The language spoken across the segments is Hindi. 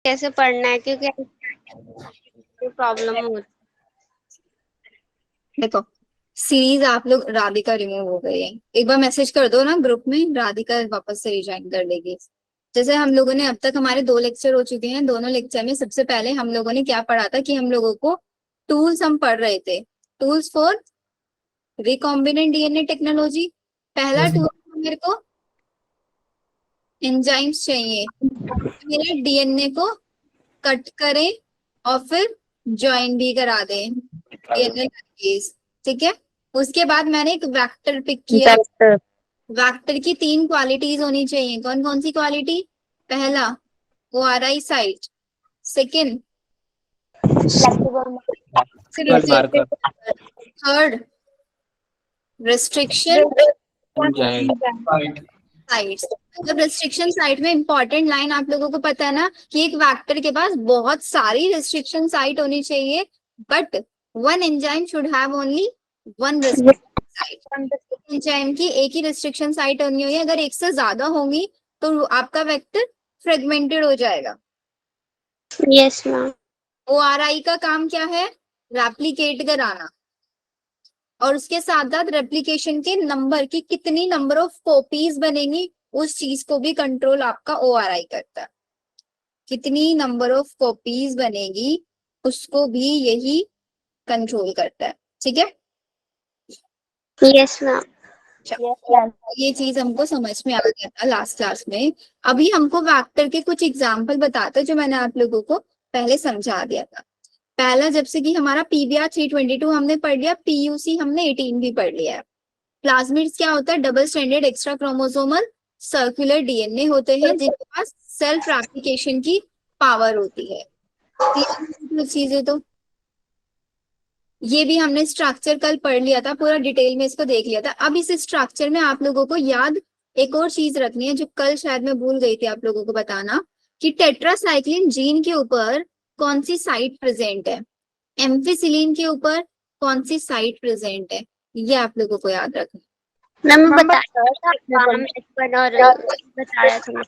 कैसे पढ़ना है, क्योंकि प्रॉब्लम होती देखो, सीरीज आप लोग, राधिका रिमूव हो गई है, एक बार मैसेज कर दो ना ग्रुप में, राधिका वापस से रिज्वाइन कर लेगी। जैसे हम लोगों ने अब तक, हमारे 2 लेक्चर हो चुके हैं, दोनों लेक्चर में सबसे पहले हम लोगों ने क्या पढ़ा था कि हम लोगों को टूल्स हम पढ़ रहे थे, tools for recombinant DNA technology. पहला टूल मेरे को एंजाइम्स चाहिए, मेरे डीएनए को कट करें और फिर ज्वाइन भी करा दें डीएनए लिगेज। ठीक है, उसके बाद मैंने एक वेक्टर पिक किया। है। वेक्टर की 3 क्वालिटीज होनी चाहिए। कौन कौन सी क्वालिटी? पहला, ORI साइट। सेकंड, कल marker third, restriction enzyme sites. मतलब रिस्ट्रिक्शन साइट में इंपॉर्टेंट लाइन आप लोगों को पता है ना कि एक वेक्टर के पास बहुत सारी रिस्ट्रिक्शन साइट होनी चाहिए, but one enzyme should have only one restriction site. Enzyme की एक ही रिस्ट्रिक्शन साइट होनी होगी, अगर एक से ज्यादा होंगी तो आपका वेक्टर फ्रेगमेंटेड हो जाएगा। Yes ma'am. ORI का काम क्या है? रेप्लिकेट कराना, और उसके साथ साथ रेप्लिकेशन के नंबर की कितनी नंबर ऑफ कॉपीज बनेंगी उस चीज को भी कंट्रोल आपका ORI करता है। कितनी नंबर ऑफ कॉपीज बनेगी उसको भी यही कंट्रोल करता है। ठीक है, यस मैम। ये चीज हमको समझ में आ गया था लास्ट क्लास में। अभी हमको वेक्टर के कुछ एग्जाम्पल बताते जो मैंने आप लोगों को पहले समझा दिया था। पहला, जब से कि हमारा PBR 322 हमने पढ़ लिया, PUC हमने 18 भी पढ़ लिया है। प्लाज्मिड्स क्या होता है? Double stranded extra chromosomal circular DNA होते हैं जिनके पास सेल्फ रेप्लिकेशन की पावर होती है। क्लियर चीजें तो ये भी हमने स्ट्रक्चर कल पढ़ लिया था, पूरा डिटेल में इसको देख लिया था। अब इस स्ट्रक्चर में आप लोगों को याद एक और चीज रखनी है जो कल शायद मैं भूल गई थी आप लोगों को बताना, कि टेट्रासाइक्लिन जीन के ऊपर कौन सी साइट प्रेजेंट है, एम्फिसिलिन के ऊपर कौन सी साइट प्रेजेंट है, ये आप लोगों को याद रखना। मैम बताया था, काम एक्सपर्ट और बताया था।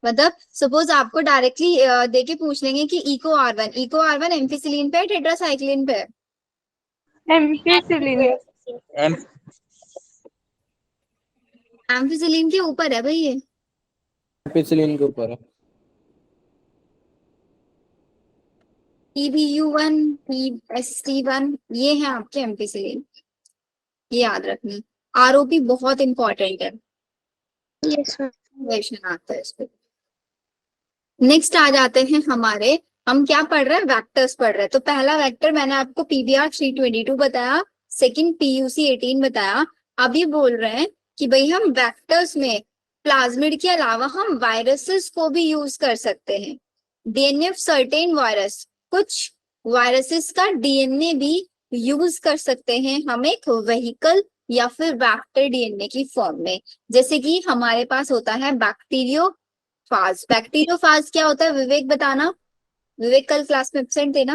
मतलब सपोज आपको डायरेक्टली देके पूछ लेंगे कि इको आर वन एम्फिसिलिन पे है, टेट्रासाइक्लिन पे है? एम्फिसिलिन। एम्फिसिलिन के ऊपर है भाई ये। एम्पिसिलिन के ऊपर है। PBU1, PST1, ये है आपके एम्फिसिलिन, ये याद रखना। ROP बहुत इंपॉर्टेंट है, यस मैम। क्वेश्चन आता है इस पे। नेक्स्ट आ जाते हैं हमारे, हम क्या पढ़ रहे हैं? वेक्टर्स पढ़ रहे हैं। तो पहला वेक्टर मैंने आपको PBR 322 बताया, सेकंड PUC 18 बताया। अभी बोल रहे हैं कि भाई हम वेक्टर्स में प्लाज्मिड के अलावा हम वायरसेस को भी यूज कर सकते हैं। डीएनए सर्टेन वायरस, कुछ वायरसेस का डीएनए भी यूज कर सकते हैं हम एक व्हीकल या फिर वेक्टर डीएनए की फॉर्म में। जैसे कि हमारे पास होता है बैक्टीरियोफाज। बैक्टीरियोफाज क्या होता है विवेक बताना, विवेक कल क्लास में एब्सेंट थे ना?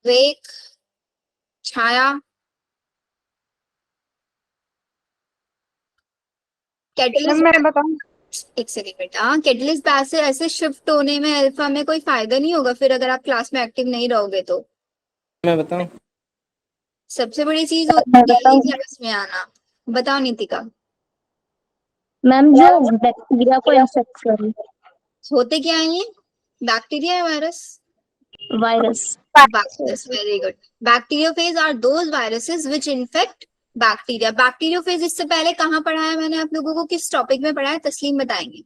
विवेक, छाया, कैटलिस्ट। मैं बताऊं? एक सेकेंड बेटा, कैटलिस्ट बैच से ऐसे शिफ्ट होने में अल्फा में कोई फायदा नहीं होगा फिर अगर आप क्लास में एक्टिव नहीं रहोगे तो। मैं बताऊं? सबसे बड़ी चीज होती है क्लास में आना। बताओ नितिका। मैम जो बैक्टीरिया को इन्फेक्ट करे, होते क्या है ये? बैक्टीरिया या virus? Virus. Virus, very good. Bacteriophage are those viruses which infect bacteria. Bacteriophage इससे पहले कहाँ पढ़ाया मैंने आप लोगों को, किस टॉपिक में पढ़ाया? तस्लीम बताएंगे।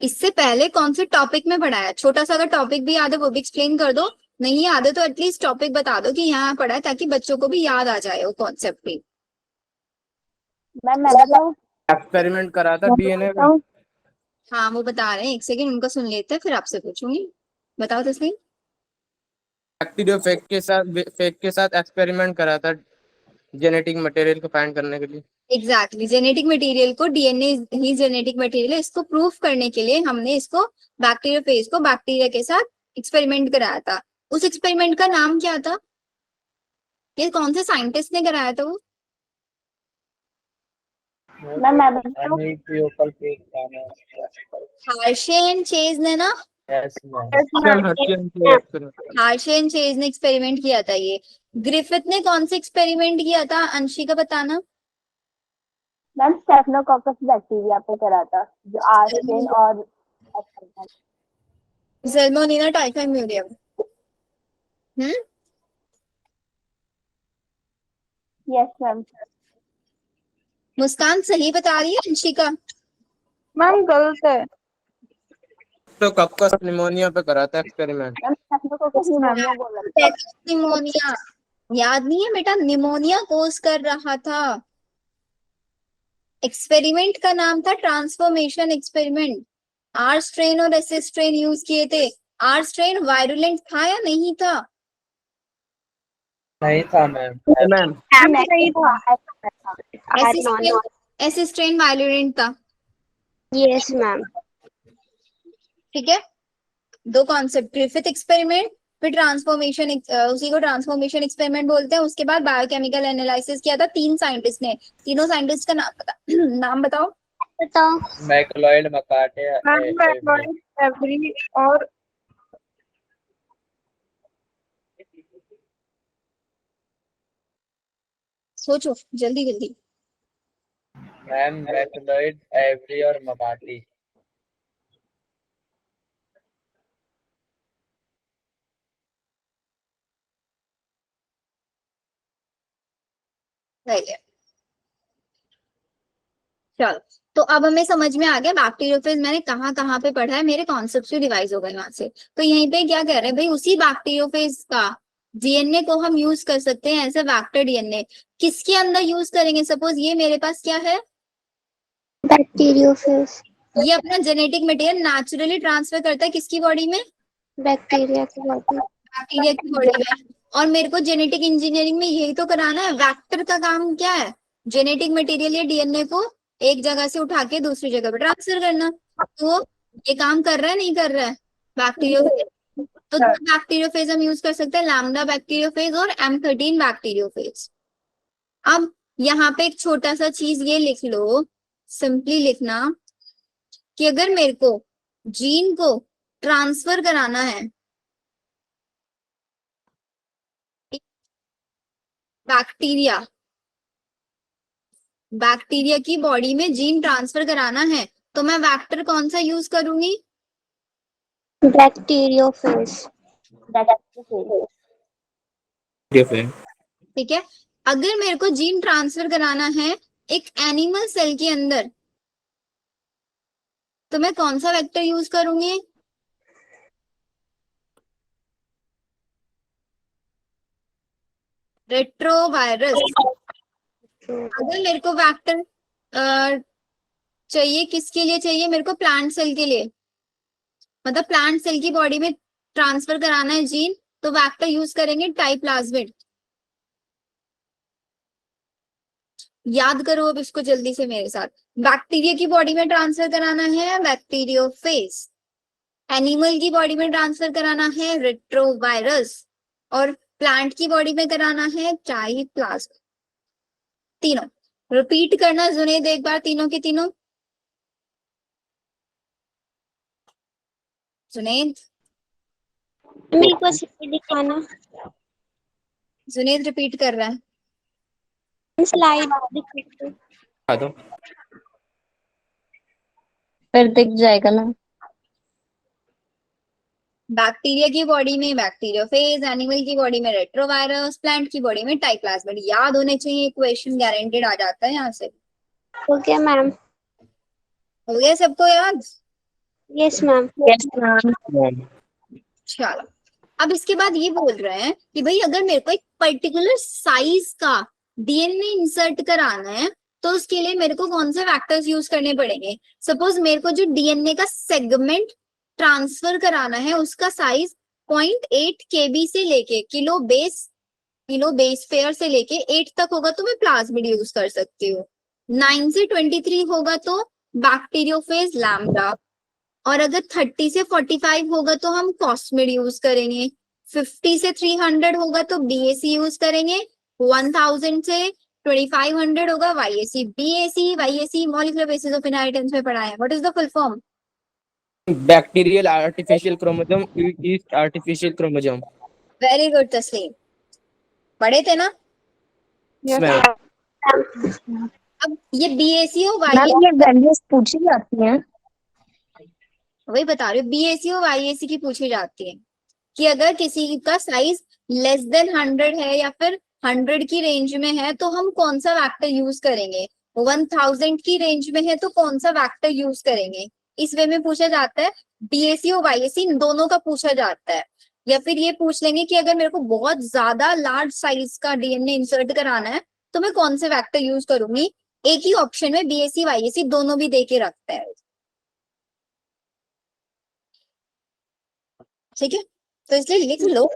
इससे पहले कौन से टॉपिक में पढ़ाया? छोटा सा अगर टॉपिक भी याद है वो भी एक्सप्लेन कर दो, नहीं याद है तो एटलीस्ट टॉपिक बता दो कि यहाँ पढ़ा है, ताकि बच्चों को भी याद आ जाए वो कॉन्सेप्ट भी। मैम मैं बताऊं? एक्सपेरिमेंट करा था डीएनए पे। हाँ वो बता रहे हैं, एक सेकेंड उनका सुन लेते हैं फिर आपसे पूछूंगी। बताओ तस्लीम। फेक के साथ एक्सपेरिमेंट करा था जेनेटिक मटेरियल को फाइंड करने के लिए। एग्जैक्टली, जेनेटिक मटेरियल को, डीएनए ही जेनेटिक मटेरियल है, इसको प्रूफ करने के लिए हमने इसको बैक्टीरियोफेज को बैक्टीरिया के साथ एक्सपेरिमेंट कराया था। उस एक्सपेरिमेंट का नाम क्या था? ये कौन से साइंटिस्ट ने कराया था वो? मैम मैं बताऊं? हार्शे एंड चेज ने ना, चल हर्षियन के experiment। हार्शे एंड चेज ने एक्सपेरिमेंट किया था ये। ग्रिफिथ ने कौन सा एक्सपेरिमेंट किया था, अंशिका बताना। मैम स्टेफनोकॉकस बैक्टीरिया पे करा था, जो आर्सेन और salmonella typhimurium. Yes ma'am. Muskan सही बता रही है अंशिका? मैम गलत है। तो कक्कस निमोनिया पे करा था एक्सपेरिमेंट। मैम स्टेफनोकॉकस मैम ने बोला था। निमोनिया याद नहीं है बेटा, निमोनिया कोस कर रहा था। एक्सपेरिमेंट का नाम था ट्रांसफॉर्मेशन एक्सपेरिमेंट। आर स्ट्रेन और एस स्ट्रेन यूज किए थे। आर स्ट्रेन वायरुलेंट था या नहीं था? नहीं था मैम। मैम नहीं था। एस स्ट्रेन वायरुलेंट था। Yes ma'am. ठीक है, दो कॉन्सेप्ट, ग्रिफिथ एक्सपेरिमेंट फिर ट्रांसफॉर्मेशन, उसी को ट्रांसफॉर्मेशन एक्सपेरिमेंट बोलते हैं। उसके बाद बायोकेमिकल एनालिसिस किया था तीन साइंटिस्ट ने। तीनों साइंटिस्ट का नाम बता नाम बताओ। बताओ। मैकलॉयड, मकाटे, एवरी और सोचो जल्दी जल्दी। मैम मैकलॉयड, एवरी और मकाटी। सही है। चलो, तो अब हमें समझ में आ गया बैक्टीरियोफेज मैंने कहाँ कहाँ पे पढ़ा है, मेरे कॉन्सेप्ट भी रिवाइज हो गए वहां से। तो यहीं पे क्या कह रहे हैं भाई, उसी बैक्टीरियोफेज का डीएनए को हम यूज कर सकते हैं एज ए वेक्टर डीएनए। किसके अंदर यूज करेंगे? सपोज ये मेरे पास क्या है, बैक्टीरियोफेज। ये अपना जेनेटिक मटेरियल नेचुरली ट्रांसफर करता है किसकी बॉडी में? बैक्टीरिया की बॉडी। बैक्टीरिया की बॉडी में। और मेरे को जेनेटिक इंजीनियरिंग में यही तो कराना है। वेक्टर का काम क्या है? जेनेटिक मटेरियल या डीएनए को एक जगह से उठा के दूसरी जगह पर ट्रांसफर करना। तो ये काम कर रहा है नहीं कर रहा है बैक्टीरियोफेज? तो दो बैक्टीरियोफेज हम यूज कर सकते हैं, लैम्डा बैक्टीरियोफेज और M13 बैक्टीरियोफेज। अब यहाँ पे एक छोटा सा चीज ये लिख लो, सिंपली लिखना कि अगर मेरे को जीन को ट्रांसफर कराना है बैक्टीरिया बैक्टीरिया की बॉडी में जीन ट्रांसफर कराना है, तो मैं वेक्टर कौन सा यूज करूंगी? बैक्टीरियोफेज। ठीक है, अगर मेरे को जीन ट्रांसफर कराना है एक एनिमल सेल के अंदर, तो मैं कौन सा वेक्टर यूज करूंगी? रेट्रोवायरस। अगर मेरे को वेक्टर चाहिए, किसके लिए चाहिए मेरे को? प्लांट सेल के लिए, मतलब प्लांट सेल की बॉडी में ट्रांसफर कराना है जीन, तो वेक्टर यूज करेंगे टाइप्लाज्मिड। याद करो अब इसको जल्दी से मेरे साथ। बैक्टीरिया की बॉडी में ट्रांसफर कराना है बैक्टीरियोफेज, एनिमल की बॉडी में ट्रांसफर कराना है रेट्रोवायरस, और प्लांट की बॉडी में कराना है टाइप्लाज्मिड। तीनों रिपीट करना जुनेद एक बार, तीनों के तीनों। जुनेद, मेरे को दिखाना। जुनेद रिपीट कर रहा है। स्लाइड दिखा दो। फिर दिख जाएगा ना। बैक्टीरिया की बॉडी में बैक्टीरियोफेज, एनिमल की बॉडी में रेट्रोवायरस, प्लांट की बॉडी में टाइप्लाज्मिड। याद होने चाहिए, क्वेश्चन गारंटेड आ जाता है यहाँ से। Okay ma'am. हो गया सबको याद? Yes ma'am. चलो, अब इसके बाद ये बोल रहे हैं कि भाई अगर मेरे को एक पर्टिकुलर साइज का डीएनए इंसर्ट कराना है, तो उसके लिए मेरे को कौन से फैक्टर्स यूज करने पड़ेंगे? सपोज मेरे को जो डीएनए का सेगमेंट ट्रांसफर कराना है उसका साइज 0.8 kb से लेके किलो बेस पेयर से लेके 8 तक होगा तो मैं प्लाज्मिड यूज कर सकती हूँ। 9 से 23 होगा तो बैक्टीरियोफेज लैम्डा, और अगर 30 से 45 होगा तो हम कॉस्मिड यूज करेंगे। 50 से 300 होगा तो BAC यूज करेंगे। 1000 से 2500 होगा YAC BAC YAC molecular basis of inheritance में पढ़ा है. What is the full form? Bacterial artificial chromosome yeast artificial chromosome. Very good तस्लीम, पढ़े थे ना. Yes, ma'am. ma'am. अब ये BAC और मैम YAC ये वैल्यूज पूछी जाती हैं. वही बता रही हूँ, BAC और YAC की पूछी जाती है कि अगर किसी का साइज लेस देन 100 है या फिर 100 की रेंज में है तो हम कौन सा वेक्टर यूज करेंगे, 1000 की रेंज में है तो कौन सा वेक्टर यूज करेंगे. इस वे में पूछा जाता है. BAC और YAC इन दोनों का पूछा जाता है. या फिर ये पूछ लेंगे कि अगर मेरे को बहुत ज्यादा लार्ज साइज का DNA इंसर्ट कराना है तो मैं कौन से वेक्टर यूज करूंगी. एक ही ऑप्शन में BAC YAC दोनों भी दे के रखता है. ठीक है, तो इसलिए लिख लो.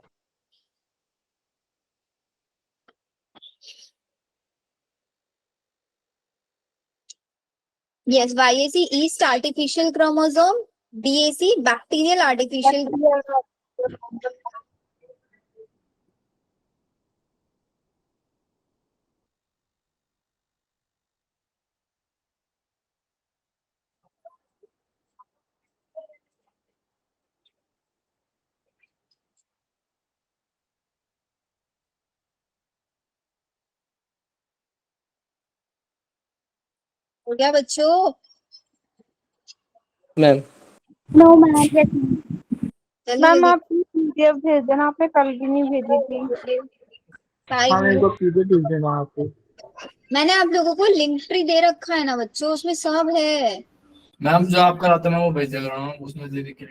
Yes, YAC yeast artificial chromosome, BAC bacterial artificial. हो गया बच्चों? मैम. No ma'am. चलिए मैम आप PDF भेज देना, आपने कल भी नहीं भेजी थी. भेज देना आपको. मैंने आप लोगों को लिंक ट्री दे रखा है ना बच्चों, उसमें सब है. मैम जो आप कराते हैं मैं वो भेज दे रहा हूँ, उसमें दे देखिए.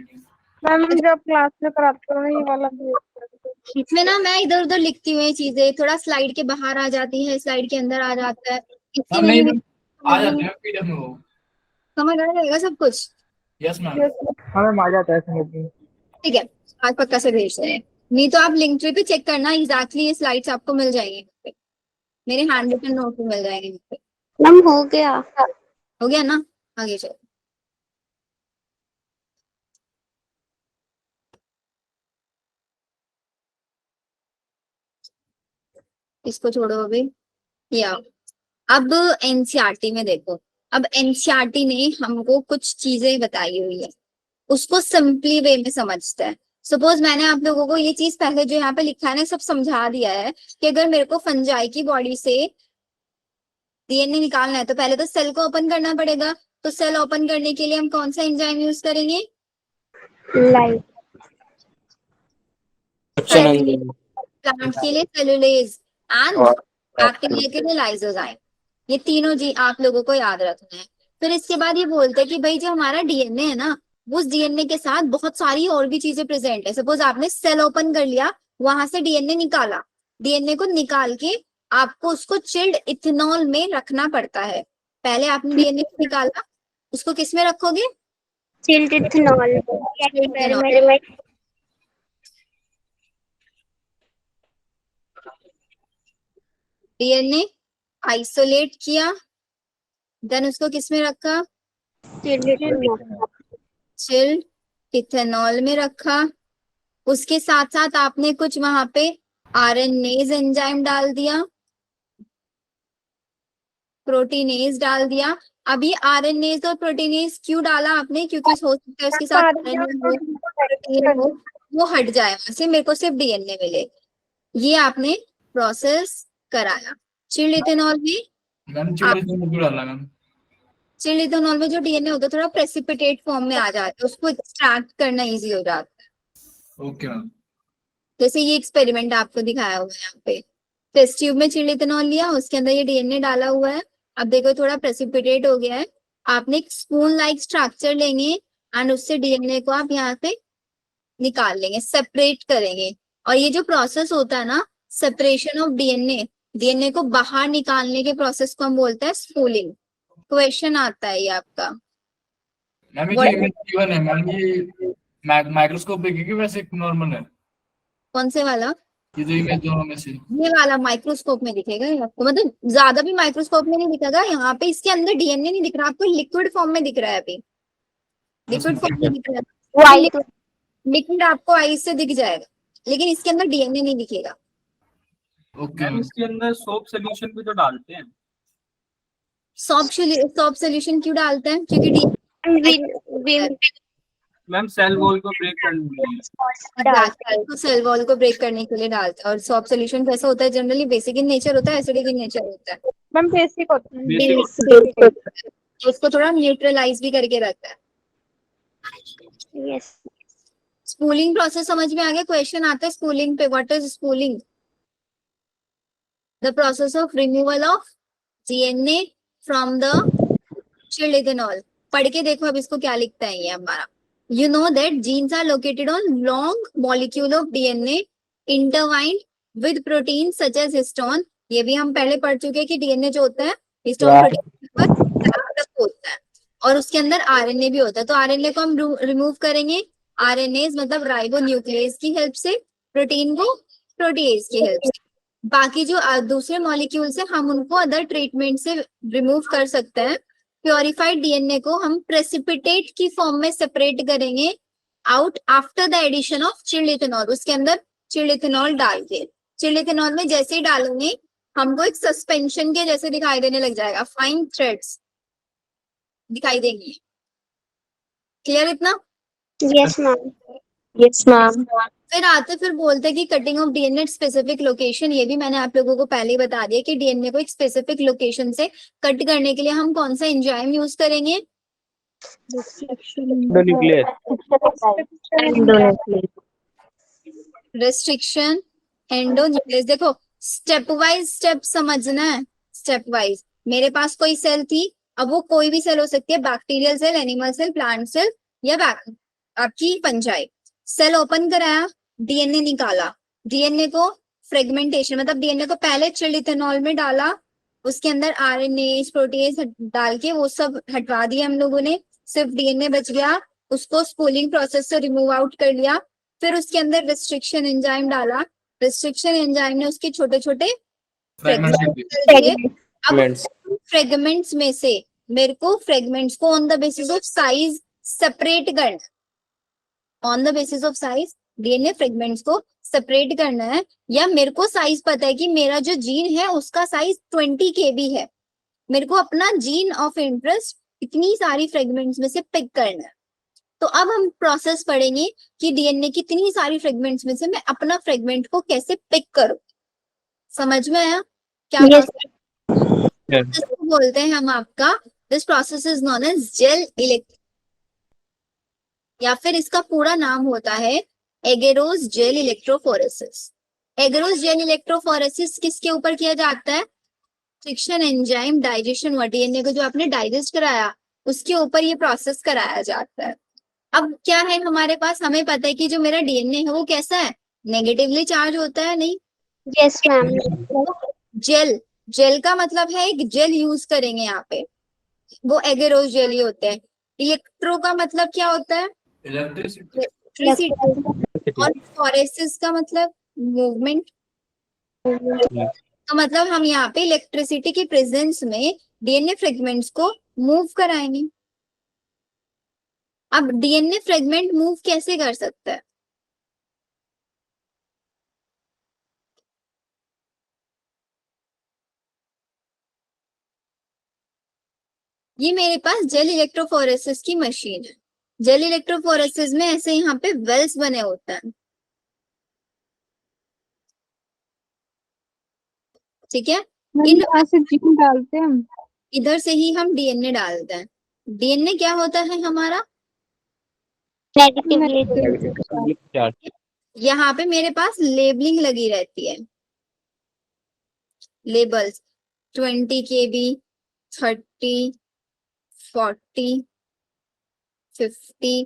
मैम जब क्लास में कराते हो ये वाला भेज देना. इसमें ना मैं इधर उधर लिखती हुई ये चीजें थोड़ा स्लाइड के बाहर आ जाती है, स्लाइड के अंदर आ जाता है. इसकी मैम नहीं नहीं मैम, आ जाते हैं PDF में वो. समझ आ जाएगा सब कुछ. Yes ma'am. हाँ मैम आ जाता है समझ में. ठीक है, आज पक्का से भेज रहे हैं. नहीं तो आप लिंक ट्री पे चेक करना, एग्जैक्टली ये स्लाइड्स आपको मिल जाएंगे. मेरे हैंड रिटन नोट में मिल जाएंगे. मैम हो गया. हो गया ना, आगे चलो. इसको छोड़ो अभी. या अब एनसीईआरटी में देखो. अब एनसीईआरटी ने हमको कुछ चीजें बताई हुई है, उसको सिंपली वे में समझता है. सपोज मैंने आप लोगों को ये चीज पहले जो यहाँ पे लिखा है ना सब समझा दिया है कि अगर मेरे को फंजाई की बॉडी से DNA निकालना है तो पहले तो सेल को ओपन करना पड़ेगा. तो सेल ओपन करने के लिए हम कौन सा एंजाइम यूज करेंगे? लाइक प्लांट के लिए सेलुलेज एंड बैक्टीरिया के लिए लाइसोजाइम. ये तीनों जी आप लोगों को याद रखना है. फिर इसके बाद ये बोलते हैं कि भाई जो हमारा DNA है ना, उस DNA के साथ बहुत सारी और भी चीजें प्रेजेंट है. सपोज आपने सेल ओपन कर लिया, वहां से DNA निकाला, DNA को निकाल के आपको उसको चिल्ड इथेनॉल में रखना पड़ता है. पहले आपने DNA को निकाला, उसको किस में रखोगे? Chilled ethanol. DNA आइसोलेट किया, देन उसको किस में रखा? चिल्ड इथेनॉल में रखा. उसके साथ साथ आपने कुछ वहां पे RNase एंजाइम डाल दिया, प्रोटीनेज डाल दिया. अभी RNase और प्रोटीनेज क्यों डाला आपने? क्योंकि हो सकता है उसके साथ RNA हो, वो हट जाए वहां से, मेरे को सिर्फ DNA मिले. ये आपने प्रोसेस कराया. चिल्ड इथेनॉल में मैम चिल्ड इथेनॉल डालना मैम. चिल्ड इथेनॉल में जो DNA होता है थोड़ा प्रेसिपिटेट फॉर्म में आ जाता है, उसको एक्सट्रैक्ट करना इजी हो जाता है. Okay ma'am. जैसे ये एक्सपेरिमेंट आपको दिखाया हुआ है यहाँ पे. टेस्ट ट्यूब में चिल्ड इथेनॉल लिया, उसके अंदर ये DNA डाला हुआ है. अब देखो थोड़ा प्रेसिपिटेट हो गया है. आपने एक स्पून लाइक स्ट्रक्चर लेंगे एंड उससे DNA को आप यहाँ पे निकाल लेंगे, सेपरेट करेंगे. और ये जो प्रोसेस होता है ना, सेपरेशन ऑफ DNA को बाहर निकालने के प्रोसेस को हम बोलते हैं स्पूलिंग. क्वेश्चन आता है ये आपका. मैम ये जो इमेज गिवन है मैम, ये माइक्रोस्कोप देखेगी वैसे नॉर्मल है? कौन से वाला? ये जो इमेज दोनों में से. ये वाला माइक्रोस्कोप में दिखेगा ये आपको, मतलब ज्यादा भी माइक्रोस्कोप में नहीं दिखेगा. यहाँ पे इसके अंदर DNA नहीं दिख रहा आपको, लिक्विड फॉर्म में दिख रहा है. अभी लिक्विड फॉर्म में दिख रहा है. लिक्विड आपको आईज से दिख जाएगा, लेकिन इसके अंदर DNA नहीं दिखेगा. ओके मैम इसके अंदर सोप सोल्यूशन भी तो डालते हैं। सॉप सोल्यूशन क्यों डालते हैं? क्योंकि मैम सेल वॉल को ब्रेक करने के लिए। तो सेल वॉल को ब्रेक करने के लिए डालते हैं। और सॉप सोल्यूशन कैसा होता है? जनरली बेसिक इन नेचर होता है, एसिडिक इन नेचर होता है। मैम बेसिक होता है। बेसिक तो उसको थोड़ा न्यूट्रलाइज भी करके रखता है। यस स्पूलिंग प्रोसेस समझ में आ गया? क्वेश्चन आता है स्पूलिंग पे, what is spooling? The process of removal of DNA from the chilled ethanol। पढ़ के देखो अब इसको क्या लिखता है ये हमारा। You know that genes are located on long molecule of DNA intertwined with proteins such as histone। ये भी हम पहले पढ़ चुके हैं कि डीएनए जो होता है हिस्टोन प्रोटीन पर होता है और उसके अंदर आरएनए भी होता है। तो आरएनए को हम रिमूव करेंगे आरएनए मतलब राइबो न्यूक्लियस की हेल्प से, प्रोटीन को प्रोटीएज की हेल्प से। बाकी जो दूसरे मॉलिक्यूल्स है हम उनको अदर ट्रीटमेंट से रिमूव कर सकते हैं। प्योरिफाइड डीएनए को हम प्रेसिपिटेट की फॉर्म में सेपरेट करेंगे out after the addition of chilled ethanol. उसके अंदर चिल्ड इथेनॉल डाल के, चिल्ड इथेनॉल में जैसे ही डालेंगे हमको एक सस्पेंशन के जैसे दिखाई देने लग जाएगा, फाइन थ्रेड्स दिखाई देंगे। क्लियर इतना? यस मैम यस मैम फिर बोलते हैं कि cutting of DNA specific location. ये भी मैंने आप लोगों को पहले ही बता दिया कि डीएनए को एक स्पेसिफिक लोकेशन से कट करने के लिए हम कौन सा एंजाइम यूज करेंगे? Restriction endonuclease. देखो स्टेप वाइज स्टेप समझना है, स्टेप वाइज। मेरे पास कोई सेल थी, अब वो कोई भी सेल हो सकती है, bacterial cell, animal cell, plant cell या आपकी फंजाई। सेल ओपन कराया, डीएनए निकाला, डीएनए को फ्रेगमेंटेशन मतलब डीएनए को पहले चिल्ड इथेनॉल में डाला, उसके अंदर आरएनए प्रोटीएज डाल के वो सब हटवा दिया हम लोगों ने, सिर्फ डीएनए बच गया, उसको स्पूलिंग प्रोसेस से रिमूव आउट कर लिया। फिर उसके अंदर रिस्ट्रिक्शन एंजाइम डाला, रिस्ट्रिक्शन एंजाइम ने उसके छोटे छोटे फ्रेगमेंट्स में से मेरे को फ्रेगमेंट्स को on the basis of size separate करना, on the basis of size DNA fragments को सेपरेट करना है। या मेरे को साइज पता है कि मेरा जो जीन है उसका साइज 20 kb है, मेरे को अपना जीन ऑफ इंटरेस्ट इतनी सारी फ्रेगमेंट्स में से पिक करना है। तो अब हम प्रोसेस पढ़ेंगे कि डीएनए की इतनी सारी फ्रेगमेंट्स में से मैं अपना फ्रेगमेंट को कैसे पिक करूं। समझ में आया क्या प्रोसेस बोलते हैं हम आपका? This process is known as gel electro, या फिर इसका पूरा नाम होता है agarose gel electrophoresis. Agarose gel electrophoresis किसके ऊपर किया जाता है? फ्रिक्शन एंजाइम डाइजेशन हुआ, डीएनए को जो आपने डाइजेस्ट कराया उसके ऊपर ये प्रोसेस कराया जाता है। अब क्या है हमारे पास, हमें पता है कि जो मेरा डीएनए है वो कैसा है, नेगेटिवली चार्ज होता है, नहीं? यस मैम जेल, जेल का मतलब है एक जेल यूज करेंगे यहाँ पे, वो एगेरोस जेल ही होते हैं। इलेक्ट्रो का मतलब क्या होता है? इलेक्ट्रिसिटी। और फोरेसिस का मतलब मूवमेंट। तो मतलब हम यहाँ पे इलेक्ट्रिसिटी की प्रेजेंस में डीएनए फ्रेगमेंट्स को मूव कराएंगे। अब डीएनए फ्रेगमेंट मूव कैसे कर सकता है? ये मेरे पास जेल इलेक्ट्रोफोरेसिस की मशीन है। जेल इलेक्ट्रोफोरेसिस में ऐसे यहाँ पे वेल्स बने होते हैं, ठीक है? इन से जीन डालते हैं हम, इधर से ही हम डीएनए डालते हैं। डीएनए क्या होता है हमारा? यहाँ पे मेरे पास लेबलिंग लगी रहती है, लेबल्स 20 kb, 30, 40, 50,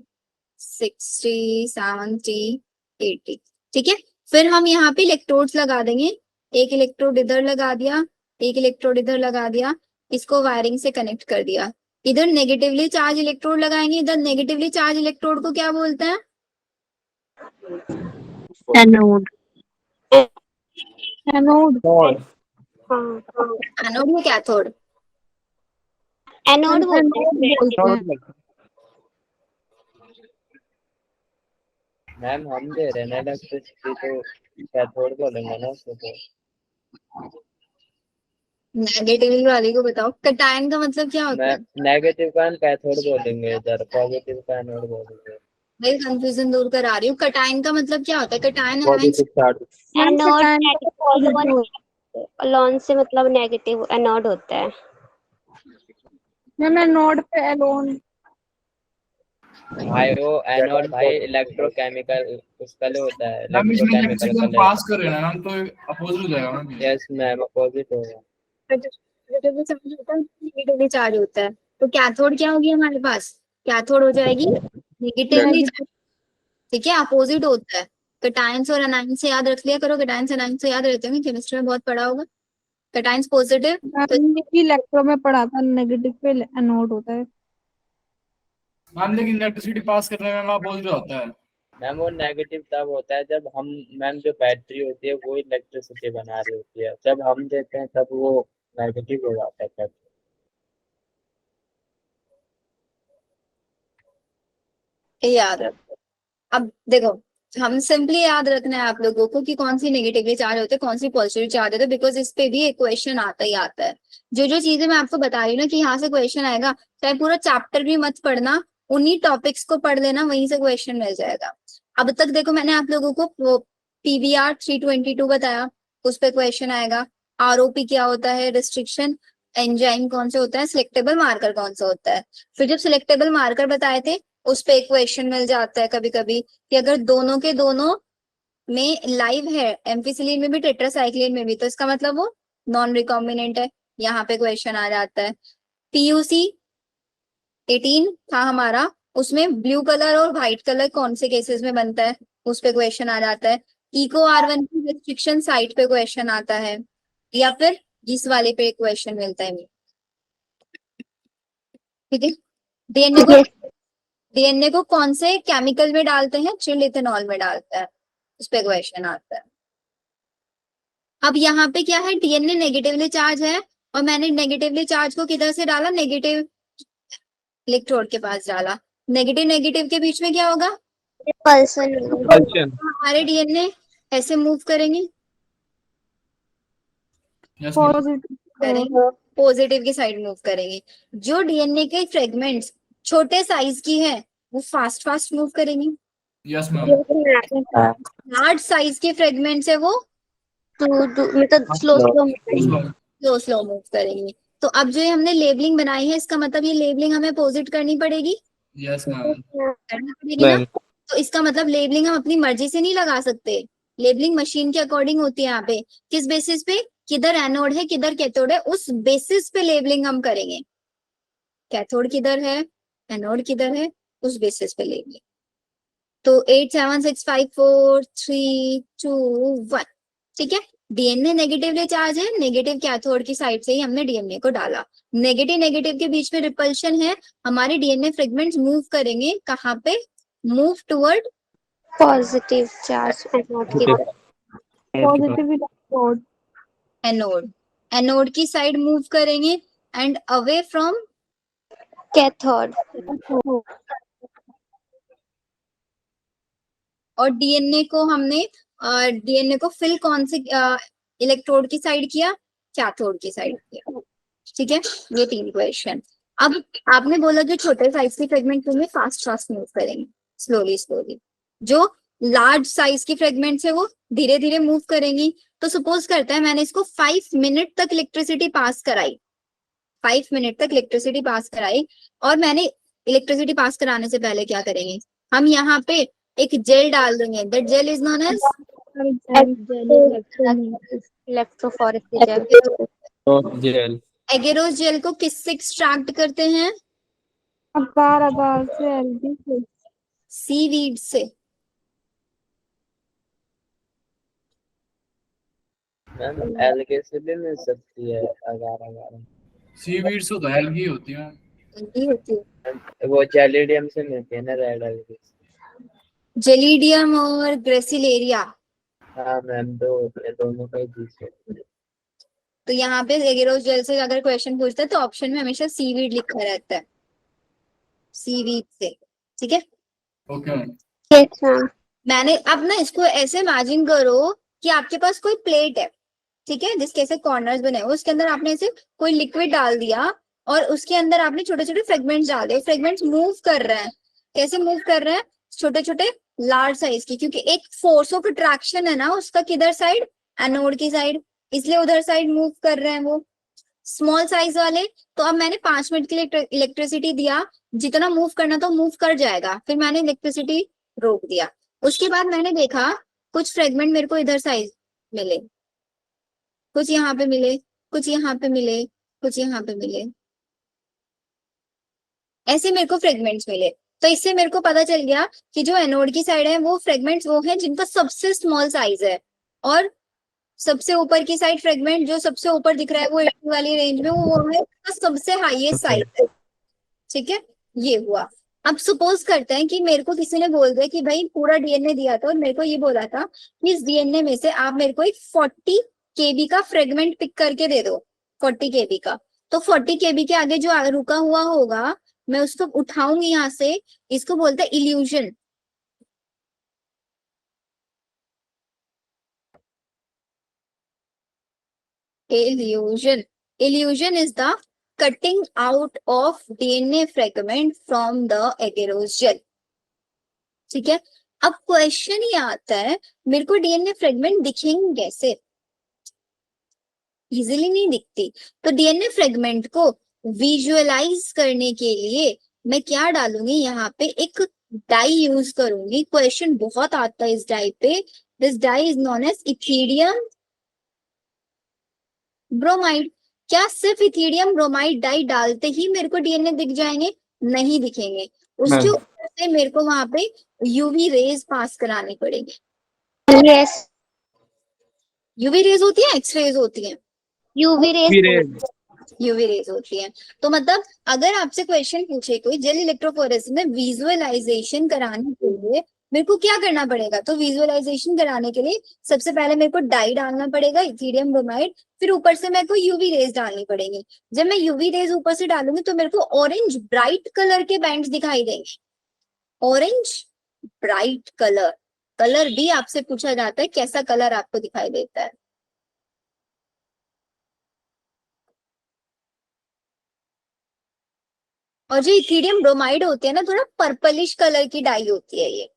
60, 70, 80, ठीक है? फिर हम यहाँ पे इलेक्ट्रोड्स लगा देंगे, एक इलेक्ट्रोड इधर लगा दिया, एक इलेक्ट्रोड इधर लगा दिया, इसको वायरिंग से कनेक्ट कर दिया। इधर नेगेटिवली चार्ज इलेक्ट्रोड लगाएंगे, इधर नेगेटिवली चार्ज इलेक्ट्रोड को क्या बोलते हैं? एनोड। एनोड एनोड या कैथोड? एनोड बोलते हैं। मैम हम दे रहे हैं ना इलेक्ट्रिसिटी, तो कैथोड बोलेंगे ना उसको। तो नेगेटिव वाले को बताओ, कटायन का मतलब क्या होता है? नेगेटिव का कैथोड बोलेंगे, इधर पॉजिटिव का एनोड बोलेंगे। मैं कंफ्यूजन दूर करा रही हूँ। कटायन का मतलब क्या होता है? Cation positive charge. Anode negative alone से मतलब नेगेटिव एनोड होता है। मैम नोड पे एलोन भाई वो एनोड भाई इलेक्ट्रोकेमिकल उसका लिए होता है, मैम इसमें जब इलेक्ट्रोकेमिकल किसी को कलर। पास कर रहे हैं ना मैम, तो अपोजिट हो जाएगा मैम। यस मैम, अपोजिट होगा। पॉजिटिव चार्ज होता है, नेगेटिवली चार्ज होता है। तो कैथोड क्या होगी हमारे पास? कैथोड हो जाएगी नेगेटिवली, ठीक है, अपोजिट होता है। कटायंस और अनायंस से याद रख लिया करो, कटायंस अनायंस से याद रहते होंगे, केमिस्ट्री में बहुत पढ़ा होगा। कटायंस पॉजिटिव, तो इलेक्ट्रो में पढ़ा था, नेगेटिव पे एनोड होता है। मैम लेकिन इलेक्ट्रिसिटी पास करने में मैम अपोजिट होता है। मैम वो नेगेटिव तब होता है जब हम, मैम जो बैटरी होती है वो इलेक्ट्रिसिटी बना रही होती है, जब हम देते हैं तब वो नेगेटिव हो जाता है तब। ये याद रखो। अब देखो, हम सिंपली याद रखना है आप लोगों को कि कौन सी नेगेटिवली चार्ज होते हैं, कौन सी पॉजिटिव चार्ज होते हैं, बिकॉज इस पे भी एक क्वेश्चन आता ही आता है। जो जो चीजें मैं आपको बता रही हूँ ना कि यहाँ से क्वेश्चन आएगा, चाहे पूरा चैप्टर भी मत पढ़ना, उन्हीं टॉपिक्स को पढ़ लेना, वहीं से क्वेश्चन मिल जाएगा। अब तक देखो मैंने आप लोगों को PBR 322 बताया, उस पे क्वेश्चन आएगा। ROP क्या होता है, रिस्ट्रिक्शन एंजाइम कौन से होता है, सिलेक्टेबल मार्कर कौन सा होता है। फिर जब सिलेक्टेबल मार्कर बताए थे, उस पे एक क्वेश्चन मिल जाता है कभी कभी कि अगर दोनों के दोनों में लाइव है, एम्फिसिलिन में भी टेट्रासाइक्लिन में भी, तो इसका मतलब वो नॉन रिकॉम्बिनेंट है, यहाँ पे क्वेश्चन आ जाता है। PUC 18 था हमारा, उसमें ब्लू कलर और व्हाइट कलर कौन से केसेस में बनता है, उस पे क्वेश्चन आ जाता है। इको R1 की रिस्ट्रिक्शन साइट पे क्वेश्चन आता है, या फिर इस वाले पे क्वेश्चन मिलता है। ठीक है, डीएनए को कौन से केमिकल में डालते हैं, चिल्ड इथेनॉल में डालता है, उस पे क्वेश्चन आता है। अब यहाँ पे क्या है, डीएनए नेगेटिवली चार्ज है, और मैंने नेगेटिवली चार्ज को किधर से डाला, नेगेटिव इलेक्ट्रोड के पास डाला। नेगेटिव नेगेटिव के बीच में क्या होगा, पल्सन हमारे डीएनए ऐसे मूव करेंगे, यस मैम। करेंगे पॉजिटिव की साइड मूव करेंगे। जो डीएनए के फ्रेगमेंट्स छोटे साइज की है, वो फास्ट फास्ट मूव करेंगे। Yes ma'am. लार्ज साइज के फ्रेगमेंट्स है, वो मतलब स्लो स्लो स्लो मूव करेंगे। तो अब जो ये हमने लेबलिंग बनाई है, इसका मतलब ये लेबलिंग हमें अपोजिट करनी पड़ेगी, यस मैम। करनी पड़ेगी ना। तो इसका मतलब लेबलिंग हम अपनी मर्जी से नहीं लगा सकते, लेबलिंग मशीन के अकॉर्डिंग होती है। यहाँ पे किस बेसिस पे, किधर एनोड है किधर कैथोड है, उस बेसिस पे लेबलिंग हम करेंगे। कैथोड किधर है, एनोड किधर है, उस बेसिस पे लेबलिंग। तो 8 7 6 5 4 3 2 1, ठीक है। डीएनए नेगेटिवली चार्ज है, नेगेटिव कैथोड की साइड से ही हमने डीएनए को डाला। नेगेटिव नेगेटिव के बीच में रिपल्शन है, हमारे डीएनए फ्रेगमेंट्स मूव करेंगे कहाँ पे, move toward positive charge anode, anode की साइड मूव करेंगे एंड अवे फ्रॉम कैथोड। और डीएनए को हमने डीएनए को फिल कौन से इलेक्ट्रोड की साइड किया, कैथोड की साइड किया। ठीक है, ये 3 क्वेश्चन। अब आपने बोला जो छोटे साइज के फ्रेगमेंट में फास्ट फास्ट मूव करेंगे, स्लोली स्लोली। जो लार्ज साइज की फ्रेगमेंट्स है वो धीरे धीरे मूव करेंगी। तो सपोज करता है मैंने इसको 5 मिनट तक इलेक्ट्रिसिटी पास कराई, 5 मिनट तक इलेक्ट्रिसिटी पास कराई, और मैंने इलेक्ट्रिसिटी पास कराने से पहले क्या करेंगे, हम यहाँ पे एक जेल डाल देंगे। That gel is known as electrophoresis gel. Agarose gel को किससे एक्सट्रैक्ट करते हैं, अगार अगार से, एल्गी से, सीवीड से। मैम एल्गे से भी मिल सकती है अगार अगार। सीवीड से तो एल्गी होती है। एल्गी होती है, वो जेलिडियम से मिलती है ना, रेड एल्गी। जेलिडियम और ग्रेसिलेरिया। हाँ मैम, दो होती है, दोनों का ही बीच है। तो यहाँ पे एगेरोस जेल से अगर क्वेश्चन पूछता है तो ऑप्शन में हमेशा सीवीड लिखा रहता है, सीवीड से। ठीक है, ओके मैम। मैम। मैंने अब ना इसको ऐसे इमेजिन करो कि आपके पास कोई प्लेट है, ठीक है, जिसके ऐसे कॉर्नर्स बने हुए, उसके अंदर आपने ऐसे कोई लिक्विड डाल दिया और उसके अंदर आपने छोटे छोटे फ्रेगमेंट्स डाल दिए, फ्रेगमेंट्स मूव कर रहे हैं, कैसे मूव कर रहे हैं, छोटे छोटे लार्ज साइज की, क्योंकि एक फोर्स ऑफ अट्रैक्शन है ना उसका, किधर साइड, एनोड की साइड, इसलिए उधर साइड मूव कर रहे हैं वो स्मॉल साइज वाले। तो अब मैंने 5 मिनट के लिए इलेक्ट्रिसिटी दिया, जितना मूव करना तो मूव कर जाएगा, फिर मैंने इलेक्ट्रिसिटी रोक दिया। उसके बाद मैंने देखा कुछ फ्रेगमेंट मेरे को इधर साइज मिले, कुछ यहाँ पे मिले, कुछ यहाँ पे मिले, कुछ यहाँ पे मिले, ऐसे मेरे को फ्रेगमेंट्स मिले। तो इससे मेरे को पता चल गया कि जो एनोड की साइड है वो फ्रेगमेंट्स वो हैं जिनका सबसे स्मॉल साइज है, और सबसे ऊपर की साइड फ्रेगमेंट जो सबसे ऊपर दिख रहा है वो 80 वाली रेंज में, वो है उसका सबसे हाईएस्ट साइज है। ठीक है, ये हुआ। अब सपोज करते हैं कि मेरे को किसी ने बोल दिया कि भाई पूरा डीएनए दिया था और मेरे को ये बोला था कि इस डीएनए में से आप मेरे को एक 40 केबी का फ्रेगमेंट पिक करके दे दो, 40 केबी का। तो 40 केबी के आगे जो रुका हुआ होगा मैं उसको उठाऊंगी यहाँ से, इसको बोलते हैं illusion. Illusion is the cutting out of DNA fragment from the agarose gel. ठीक है, अब क्वेश्चन ये आता है मेरे को डीएनए फ्रेगमेंट दिखेंगे कैसे, इजीली नहीं दिखती। तो डीएनए फ्रेगमेंट को विजुअलाइज करने के लिए मैं क्या डालूंगी, यहाँ पे एक डाई यूज करूंगी। क्वेश्चन बहुत आता है इस डाई पे। This dye is known as ethidium bromide. क्या सिर्फ इथीडियम ब्रोमाइड डाई डालते ही मेरे को डीएनए दिख जाएंगे? नहीं दिखेंगे, उसके ऊपर से मेरे को वहां पे यूवी रेज पास करानी पड़ेगी। यस, यूवी रेज होती है, एक्स रेज होती है? UV rays. यूवी रेज होती है। तो मतलब अगर आपसे क्वेश्चन पूछे कोई जेल इलेक्ट्रोफोरेसिस में विजुअलाइजेशन कराने के लिए मेरे को क्या करना पड़ेगा, तो विजुअलाइजेशन कराने के लिए सबसे पहले मेरे को डाई डालना पड़ेगा इथीडियम ब्रोमाइड, फिर ऊपर से मेरे को यूवी रेज डालनी पड़ेगी। जब मैं यूवी रेज ऊपर से डालूंगी तो मेरे को ऑरेंज ब्राइट कलर के बैंड्स दिखाई देंगे। ऑरेंज ब्राइट कलर, कलर भी आपसे पूछा जाता है कैसा कलर आपको दिखाई देता है। और जो इथीडियम ब्रोमाइड होती है ना, थोड़ा पर्पलिश कलर की डाई होती है ये।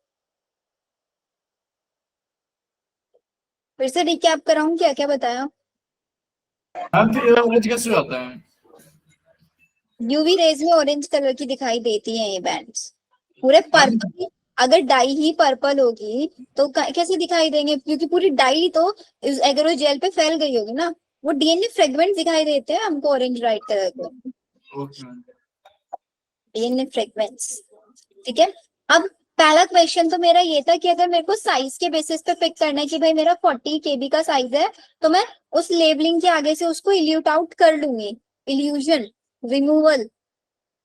फिर से रिकैप कराऊं, क्या क्या बताया? मैम फिर ये ऑरेंज कैसे आता है? यूवी रेज में ऑरेंज कलर की दिखाई देती हैं ये बैंड्स, पूरे पर्पल। अगर डाई ही पर्पल होगी तो कैसे दिखाई देंगे, क्योंकि पूरी डाई तो इस एग्रो जेल पे फैल गई होगी ना, वो डीएनए फ्रेगमेंट दिखाई देते हैं हमको ऑरेंज ब्राइट कलर के डीएनए फ्रेगमेंट्स। ठीक है, अब पहला क्वेश्चन तो मेरा ये था कि अगर मेरे को साइज के बेसिस पे पिक करना है कि भाई मेरा 40 केबी का साइज है, तो मैं उस लेबलिंग के आगे से उसको इल्यूट आउट कर लूंगी। Illusion, removal,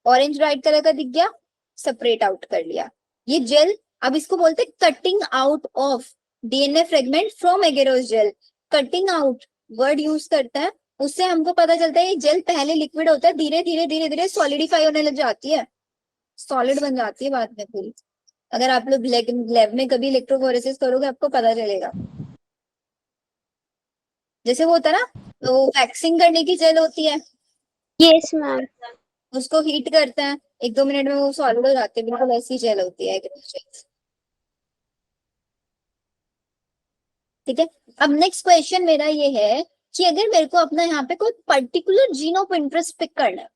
orange bright colour का दिख गया, सेपरेट आउट कर लिया। ये जेल, अब इसको बोलते हैं cutting out of DNA fragment from agarose gel. Cutting out word use करता है, उससे हमको पता चलता है ये जेल पहले लिक्विड होता है, धीरे धीरे धीरे धीरे सॉलिडिफाई होने लग जाती है, सॉलिड बन जाती है बाद में पूरी। अगर आप लोग लैब में कभी इलेक्ट्रोफोरेसिस करोगे आपको पता चलेगा। जैसे वो होता है ना, तो वैक्सिंग करने की जेल होती है, यस मैम, उसको हीट करते हैं, 1-2 मिनट में वो सॉलिड हो जाती है, बिल्कुल ऐसी जेल होती है। ठीक है, अब नेक्स्ट क्वेश्चन मेरा ये है कि अगर मेरे को अपना यहाँ पे कोई particular gene of interest pick करना है,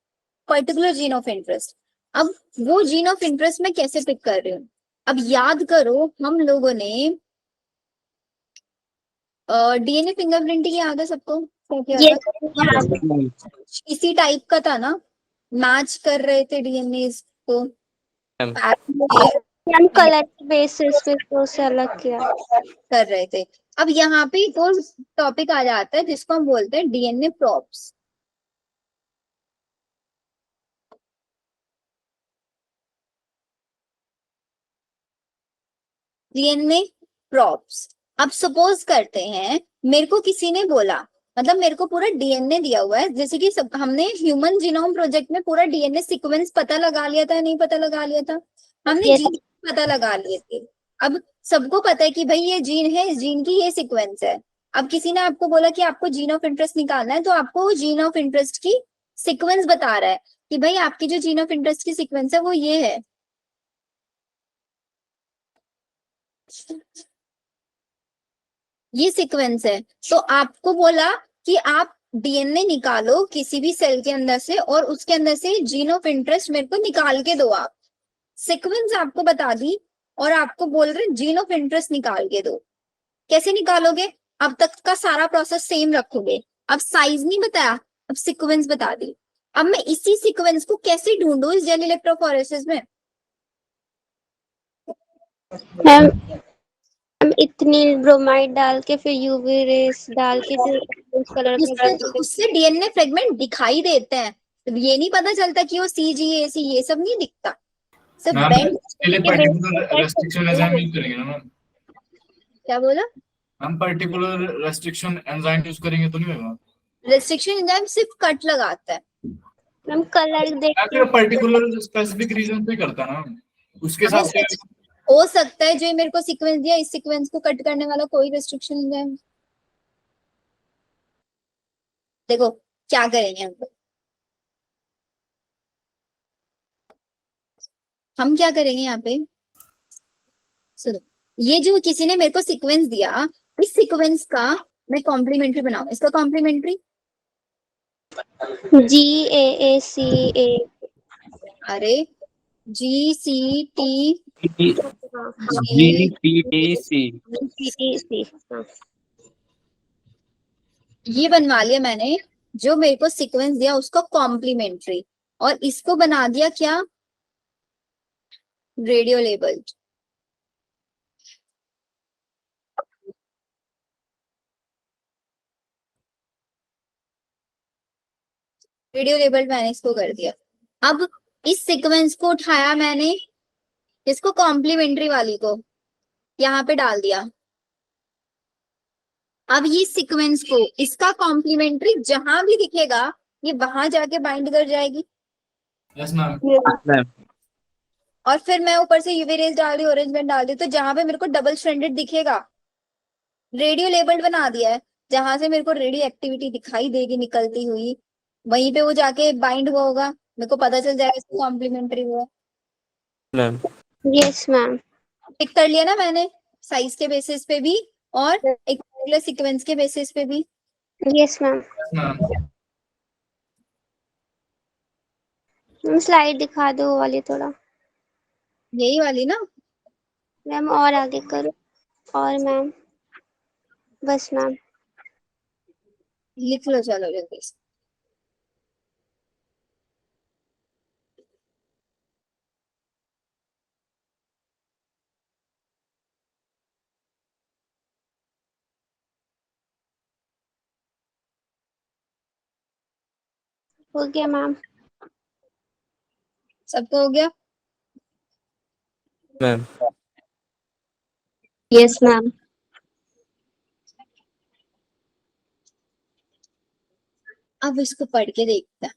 पर्टिकुलर जीन ऑफ इंटरेस्ट, अब वो जीन ऑफ इंटरेस्ट मैं कैसे पिक कर रही हूँ? अब याद करो हम लोगों ने डीएनए फिंगरप्रिंटिंग याद है सबको? क्या था? इसी टाइप का था ना, मैच कर रहे थे डीएनए को, हम कलर के बेसिस पे तो उसे अलग किया कर रहे थे। अब यहाँ पे एक और टॉपिक आ जाता है जिसको हम बोलते हैं डीएनए प्रॉप्स। डीएनए प्रॉप्स, अब सपोज करते हैं मेरे को किसी ने बोला, मतलब मेरे को पूरा डीएनए दिया हुआ है, जैसे कि सब हमने ह्यूमन जीनोम प्रोजेक्ट में पूरा डीएनए सीक्वेंस पता लगा लिया था, नहीं पता लगा लिया था हमने? Yes. जीन पता लगा लिए थे। अब सबको पता है कि भाई ये जीन है, इस जीन की ये सीक्वेंस है, अब किसी ने आपको बोला कि आपको जीन ऑफ इंटरेस्ट निकालना है, तो आपको जीन ऑफ इंटरेस्ट की सीक्वेंस बता रहा है कि भाई आपकी जो जीन ऑफ इंटरेस्ट की सीक्वेंस है वो ये है। ये सीक्वेंस है। तो आपको बोला कि आप डीएनए निकालो किसी भी सेल के अंदर से और उसके अंदर से जीन ऑफ इंटरेस्ट मेरे को निकाल के दो। आप सीक्वेंस आपको बता दी और आपको बोल रहे जीन ऑफ इंटरेस्ट निकाल के दो। कैसे निकालोगे? अब तक का सारा प्रोसेस सेम रखोगे, अब साइज नहीं बताया, अब सीक्वेंस बता दी। अब मैं इसी सीक्वेंस को कैसे ढूंढूं इस जेल इलेक्ट्रोफोरेसिस में? मैम हम इतनी ब्रोमाइड डाल के फिर यूवी रेस डाल के फिर उस कलर उससे डीएनए फ्रेगमेंट दिखाई देते हैं, तो ये नहीं पता चलता कि वो CGAC ये सब नहीं दिखता, सिर्फ मैम बेंड। इसके लिए पर्टिकुलर रेस्ट्रिक्शन एंजाइम यूज करेंगे ना मैम? क्या बोला? हम पर्टिकुलर रेस्ट्रिक्शन एंजाइम यूज करेंगे तो नहीं होगा? रेस्ट्रिक्शन एंजाइम सिर्फ कट लगाता है। मैम कलर देख या पर्टिकुलर स्पेसिफिक रीजन पे करता है ना, उसके हिसाब से हो सकता है जो मेरे को सीक्वेंस दिया इस सीक्वेंस को कट करने वाला कोई रेस्ट्रिक्शन एंजाइम। देखो क्या करेंगे हम क्या करेंगे यहाँ पे, सुनो, ये जो किसी ने मेरे को सीक्वेंस दिया, इस सीक्वेंस का मैं कॉम्प्लीमेंट्री बनाऊं। इसका कॉम्प्लीमेंट्री GAACA। अरे GCT ये बनवा लिया मैंने। जो मेरे को सीक्वेंस दिया उसका कॉम्प्लीमेंट्री, और इसको बना दिया क्या, रेडियो लेबल। रेडियो लेबल मैंने इसको कर दिया। अब इस सीक्वेंस को उठाया मैंने, इसको कॉम्प्लीमेंट्री वाली को यहाँ पे डाल दिया। अब ये सीक्वेंस को इसका कॉम्प्लीमेंट्री जहां भी दिखेगा ये वहां जाके बाइंड कर जाएगी। Yes ma'am. और फिर मैं ऊपर से यूवी रेज डाल दी, ऑरेंज बैंड डाल दी, तो जहां पे मेरे को डबल स्ट्रैंडेड दिखेगा, रेडियो लेबल्ड बना दिया है, जहां से मेरे को रेडियो एक्टिविटी दिखाई देगी निकलती हुई, वहीं पे वो जाके बाइंड हुआ होगा, मेरे को पता चल जाएगा इसको कॉम्प्लीमेंट्री हुआ। Ma'am yes ma'am. पिक कर लिया ना मैंने, साइज के बेसिस पे भी और एक पर्टिकुलर सीक्वेंस के बेसिस पे भी। Yes ma'am. मैम स्लाइड दिखा दो वो वाली थोड़ा। यही वाली ना मैम और आगे करो। और मैम बस मैम। लिख लो, चलो जल्दी से। हो गया मैम। सबको हो गया? Ma'am yes ma'am. अब इसको पढ़ के देखते हैं।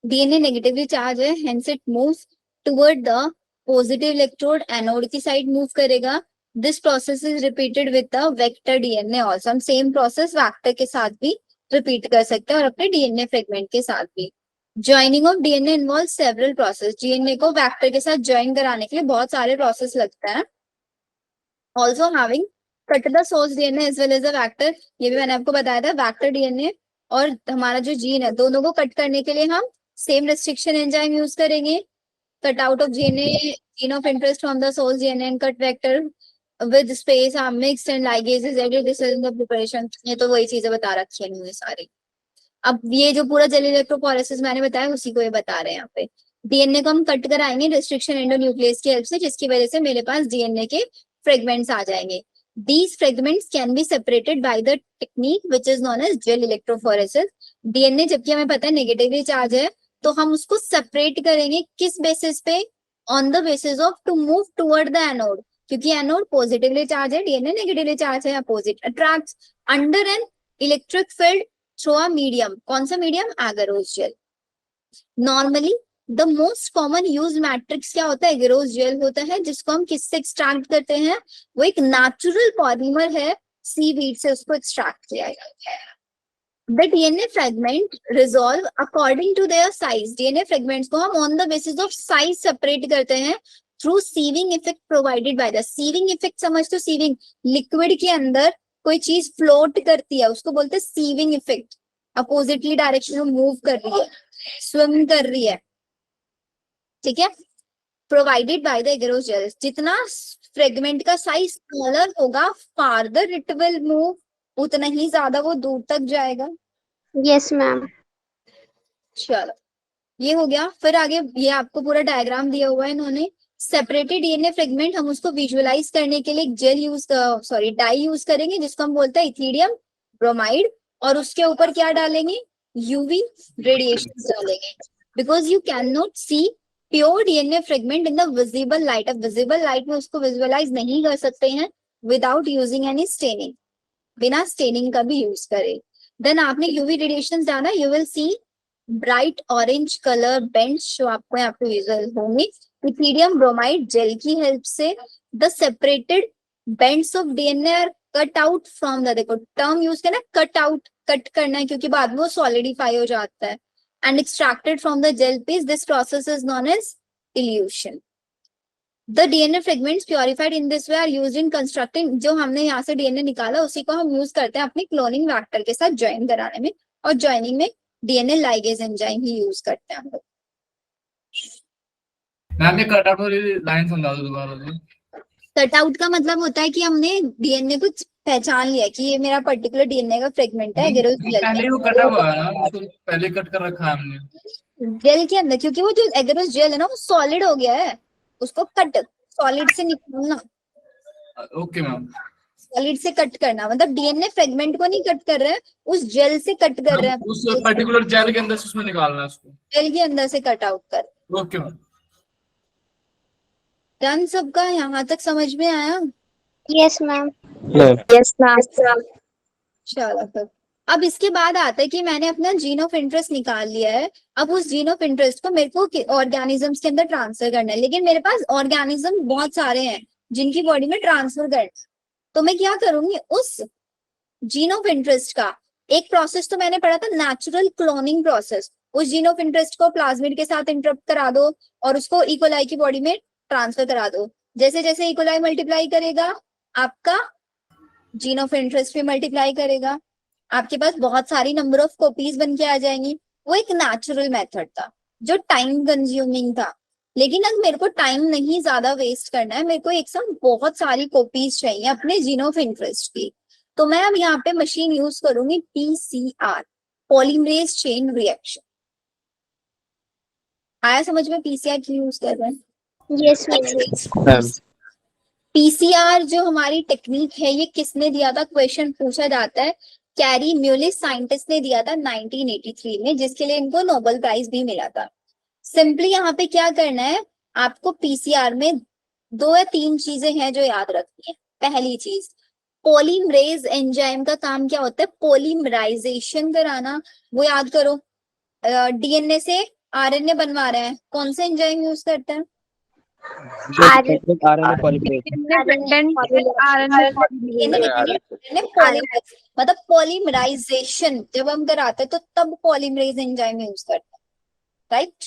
डीएनए नेगेटिवली चार्ज है, hence it moves toward the positive electrode, anode की साइड मूव करेगा। This process is repeated with the vector DNA also. हम सेम प्रोसेस वेक्टर के साथ भी रिपीट कर सकते हैं और अपने डीएनए फ्रेगमेंट के साथ भी। Joining of DNA involve several process. DNA को वेक्टर के साथ ज्वाइन कराने के लिए बहुत सारे प्रोसेस लगते हैं। Also having cut the source DNA as well as the vector, ये भी मैंने आपको बताया था। वेक्टर डीएनए और हमारा जो जीन है, दोनों को कट करने के लिए हम सेम रेस्ट्रिक्शन एंजाइम यूज करेंगे। Cut out of DNA, gene of interest from the source DNA and cut vector with space are mixed and ligases agree this is the preparation. ये तो वही चीजें बता रखी है इन्होंने सारी। अब ये जो पूरा जेल इलेक्ट्रोफोरेसिस मैंने बताया उसी को ये बता रहे हैं यहाँ पे। डीएनए को हम कट कराएंगे रेस्ट्रिक्शन एंडोन्यूक्लियस की हेल्प से, जिसकी वजह से मेरे पास डीएनए के फ्रेगमेंट्स आ जाएंगे। These fragments can be separated by the technique which is known as gel electrophoresis. DNA जबकि हमें पता है नेगेटिवली चार्ज है, तो हम उसको सेपरेट करेंगे किस बेसिस पे, on the basis of to move toward the anode, क्योंकि एनोड पॉजिटिवली चार्ज है, डीएनए नेगेटिवली चार्ज है, opposite attracts under an electric field through a medium. कौन सा medium? Agarose gel. Normally the most common use matrix क्या होता है? एगरोस जेल होता है, जिसको हम किससे एक्सट्रैक्ट करते हैं? वो एक नेचुरल पॉलीमर है सीवीड से उसको एक्सट्रैक्ट किया गया है। The DNA fragment resolve according to their size. DNA fragments को हम on the basis of size separate करते हैं through sieving effect provided by the sieving effect. समझ तो sieving, liquid के अंदर कोई चीज float करती है उसको बोलते हैं sieving effect. Oppositely direction में move कर रही है, swim कर रही है, ठीक है। Provided by the agarose gels. जितना फ्रेगमेंट का साइज स्मॉलर होगा farther it will move, उतना ही ज्यादा वो दूर तक जाएगा। Yes ma'am. चलो ये हो गया। फिर आगे ये आपको पूरा डायग्राम दिया हुआ है इन्होंने। सेपरेटेड डीएनए फ्रेगमेंट हम उसको विजुअलाइज करने के लिए एक जेल यूज डाई यूज करेंगे जिसको हम बोलते हैं इथिडियम ब्रोमाइड, और उसके ऊपर क्या डालेंगे, यूवी रेडिएशन डालेंगे, because you can not see pure DNA fragment in the visible light. अब विजिबल लाइट में उसको विजुअलाइज नहीं कर सकते हैं विदाउट यूजिंग एनी स्टेनिंग, बिना स्टेनिंग का भी यूज करें। देन आपने यूवी रेडिएशन डाला, you will see bright orange colour bands जो आपको यहाँ पे विजुअल होंगे इथिडियम ब्रोमाइड जेल की हेल्प से। The separated bands of DNA are cut out from the, देखो टर्म यूज करना, कट आउट, कट करना है क्योंकि बाद में वो सॉलिडिफाई हो जाता है, and extracted from the gel piece. This process is known as elution. The DNA fragments purified in this way are used in constructing, जो हमने यहाँ से DNA निकाला उसी को हम यूज करते हैं अपनी क्लोनिंग वेक्टर के साथ ज्वाइन कराने में, और ज्वाइनिंग में DNA लाइगेज एंजाइम ही यूज करते हैं हम लोग। मैम ये कट आउट वाली लाइन समझा दो दोबारा से। कट आउट का मतलब होता है कि हमने डीएनए को पहचान लिया कि ये मेरा पर्टिकुलर डीएनए का फ्रेगमेंट है। पहले वो कटा हुआ है ना, उसको पहले कट कर रखा है हमने जेल के अंदर, क्योंकि वो जो एगरोस जेल है ना वो सॉलिड हो गया है, उसको कट सॉलिड से निकालना। Okay ma'am. सॉलिड से कट करना मतलब डीएनए फ्रेगमेंट को नहीं कट कर रहे हैं, उस जेल से कट कर रहे हैं, उस पर्टिकुलर जेल के अंदर से उसमें निकालना है उसको, जेल के अंदर से कट आउट कर। Okay ma'am. डन सबका, यहाँ तक समझ में आया? Yes ma'am. Yes ma'am. चलो फिर अब इसके बाद आता है कि मैंने अपना जीन ऑफ इंटरेस्ट निकाल लिया है। अब उस जीन ऑफ इंटरेस्ट को मेरे को ऑर्गेनिजम्स के अंदर ट्रांसफर करना है, लेकिन मेरे पास ऑर्गेनिज्म बहुत सारे हैं जिनकी बॉडी में ट्रांसफर करना है। तो मैं क्या करूंगी, उस जीन ऑफ इंटरेस्ट का एक प्रोसेस तो मैंने पढ़ा था नेचुरल क्लोनिंग प्रोसेस, उस जीन ऑफ इंटरेस्ट को प्लाज्मिड के साथ इंटरप्ट करा दो और उसको इकोलाई की बॉडी में ट्रांसफर करा दो। जैसे जैसे इकोलाई मल्टीप्लाई करेगा आपका जीन ऑफ इंटरेस्ट भी मल्टीप्लाई करेगा, आपके पास बहुत सारी नंबर ऑफ कॉपीज बन के आ जाएंगी। वो एक नेचुरल मेथड था जो टाइम कंज्यूमिंग था, लेकिन अब मेरे को टाइम नहीं ज्यादा वेस्ट करना है, मेरे को एक साथ बहुत सारी कॉपीज चाहिए अपने जीन ऑफ इंटरेस्ट की। तो मैं अब यहाँ पे मशीन यूज करूंगी पीसीआर, पॉलीमरेज चेन रिएक्शन। आया समझ में पीसीआर क्यों यूज कर रहे हैं? Yes ma'am. पीसीआर जो हमारी टेक्निक है ये किसने दिया था, क्वेश्चन पूछा जाता है, कैरी म्यूलिस साइंटिस्ट ने दिया था 1983 में, जिसके लिए इनको नोबेल प्राइज भी मिला था। सिंपली यहाँ पे क्या करना है, आपको पीसीआर में 2 या 3 चीजें हैं जो याद रखनी है। पहली चीज, पॉलीमरेज एंजाइम का काम क्या होता है, पॉलीमराइजेशन कराना। वो याद करो, डीएनए से आरएनए बनवा रहे हैं, कौन से एंजाइम यूज करते हैं? मतलब पॉलीमराइजेशन जब हम कराते हैं तो तब पॉलीमरेज एंजाइम यूज करते हैं, राइट?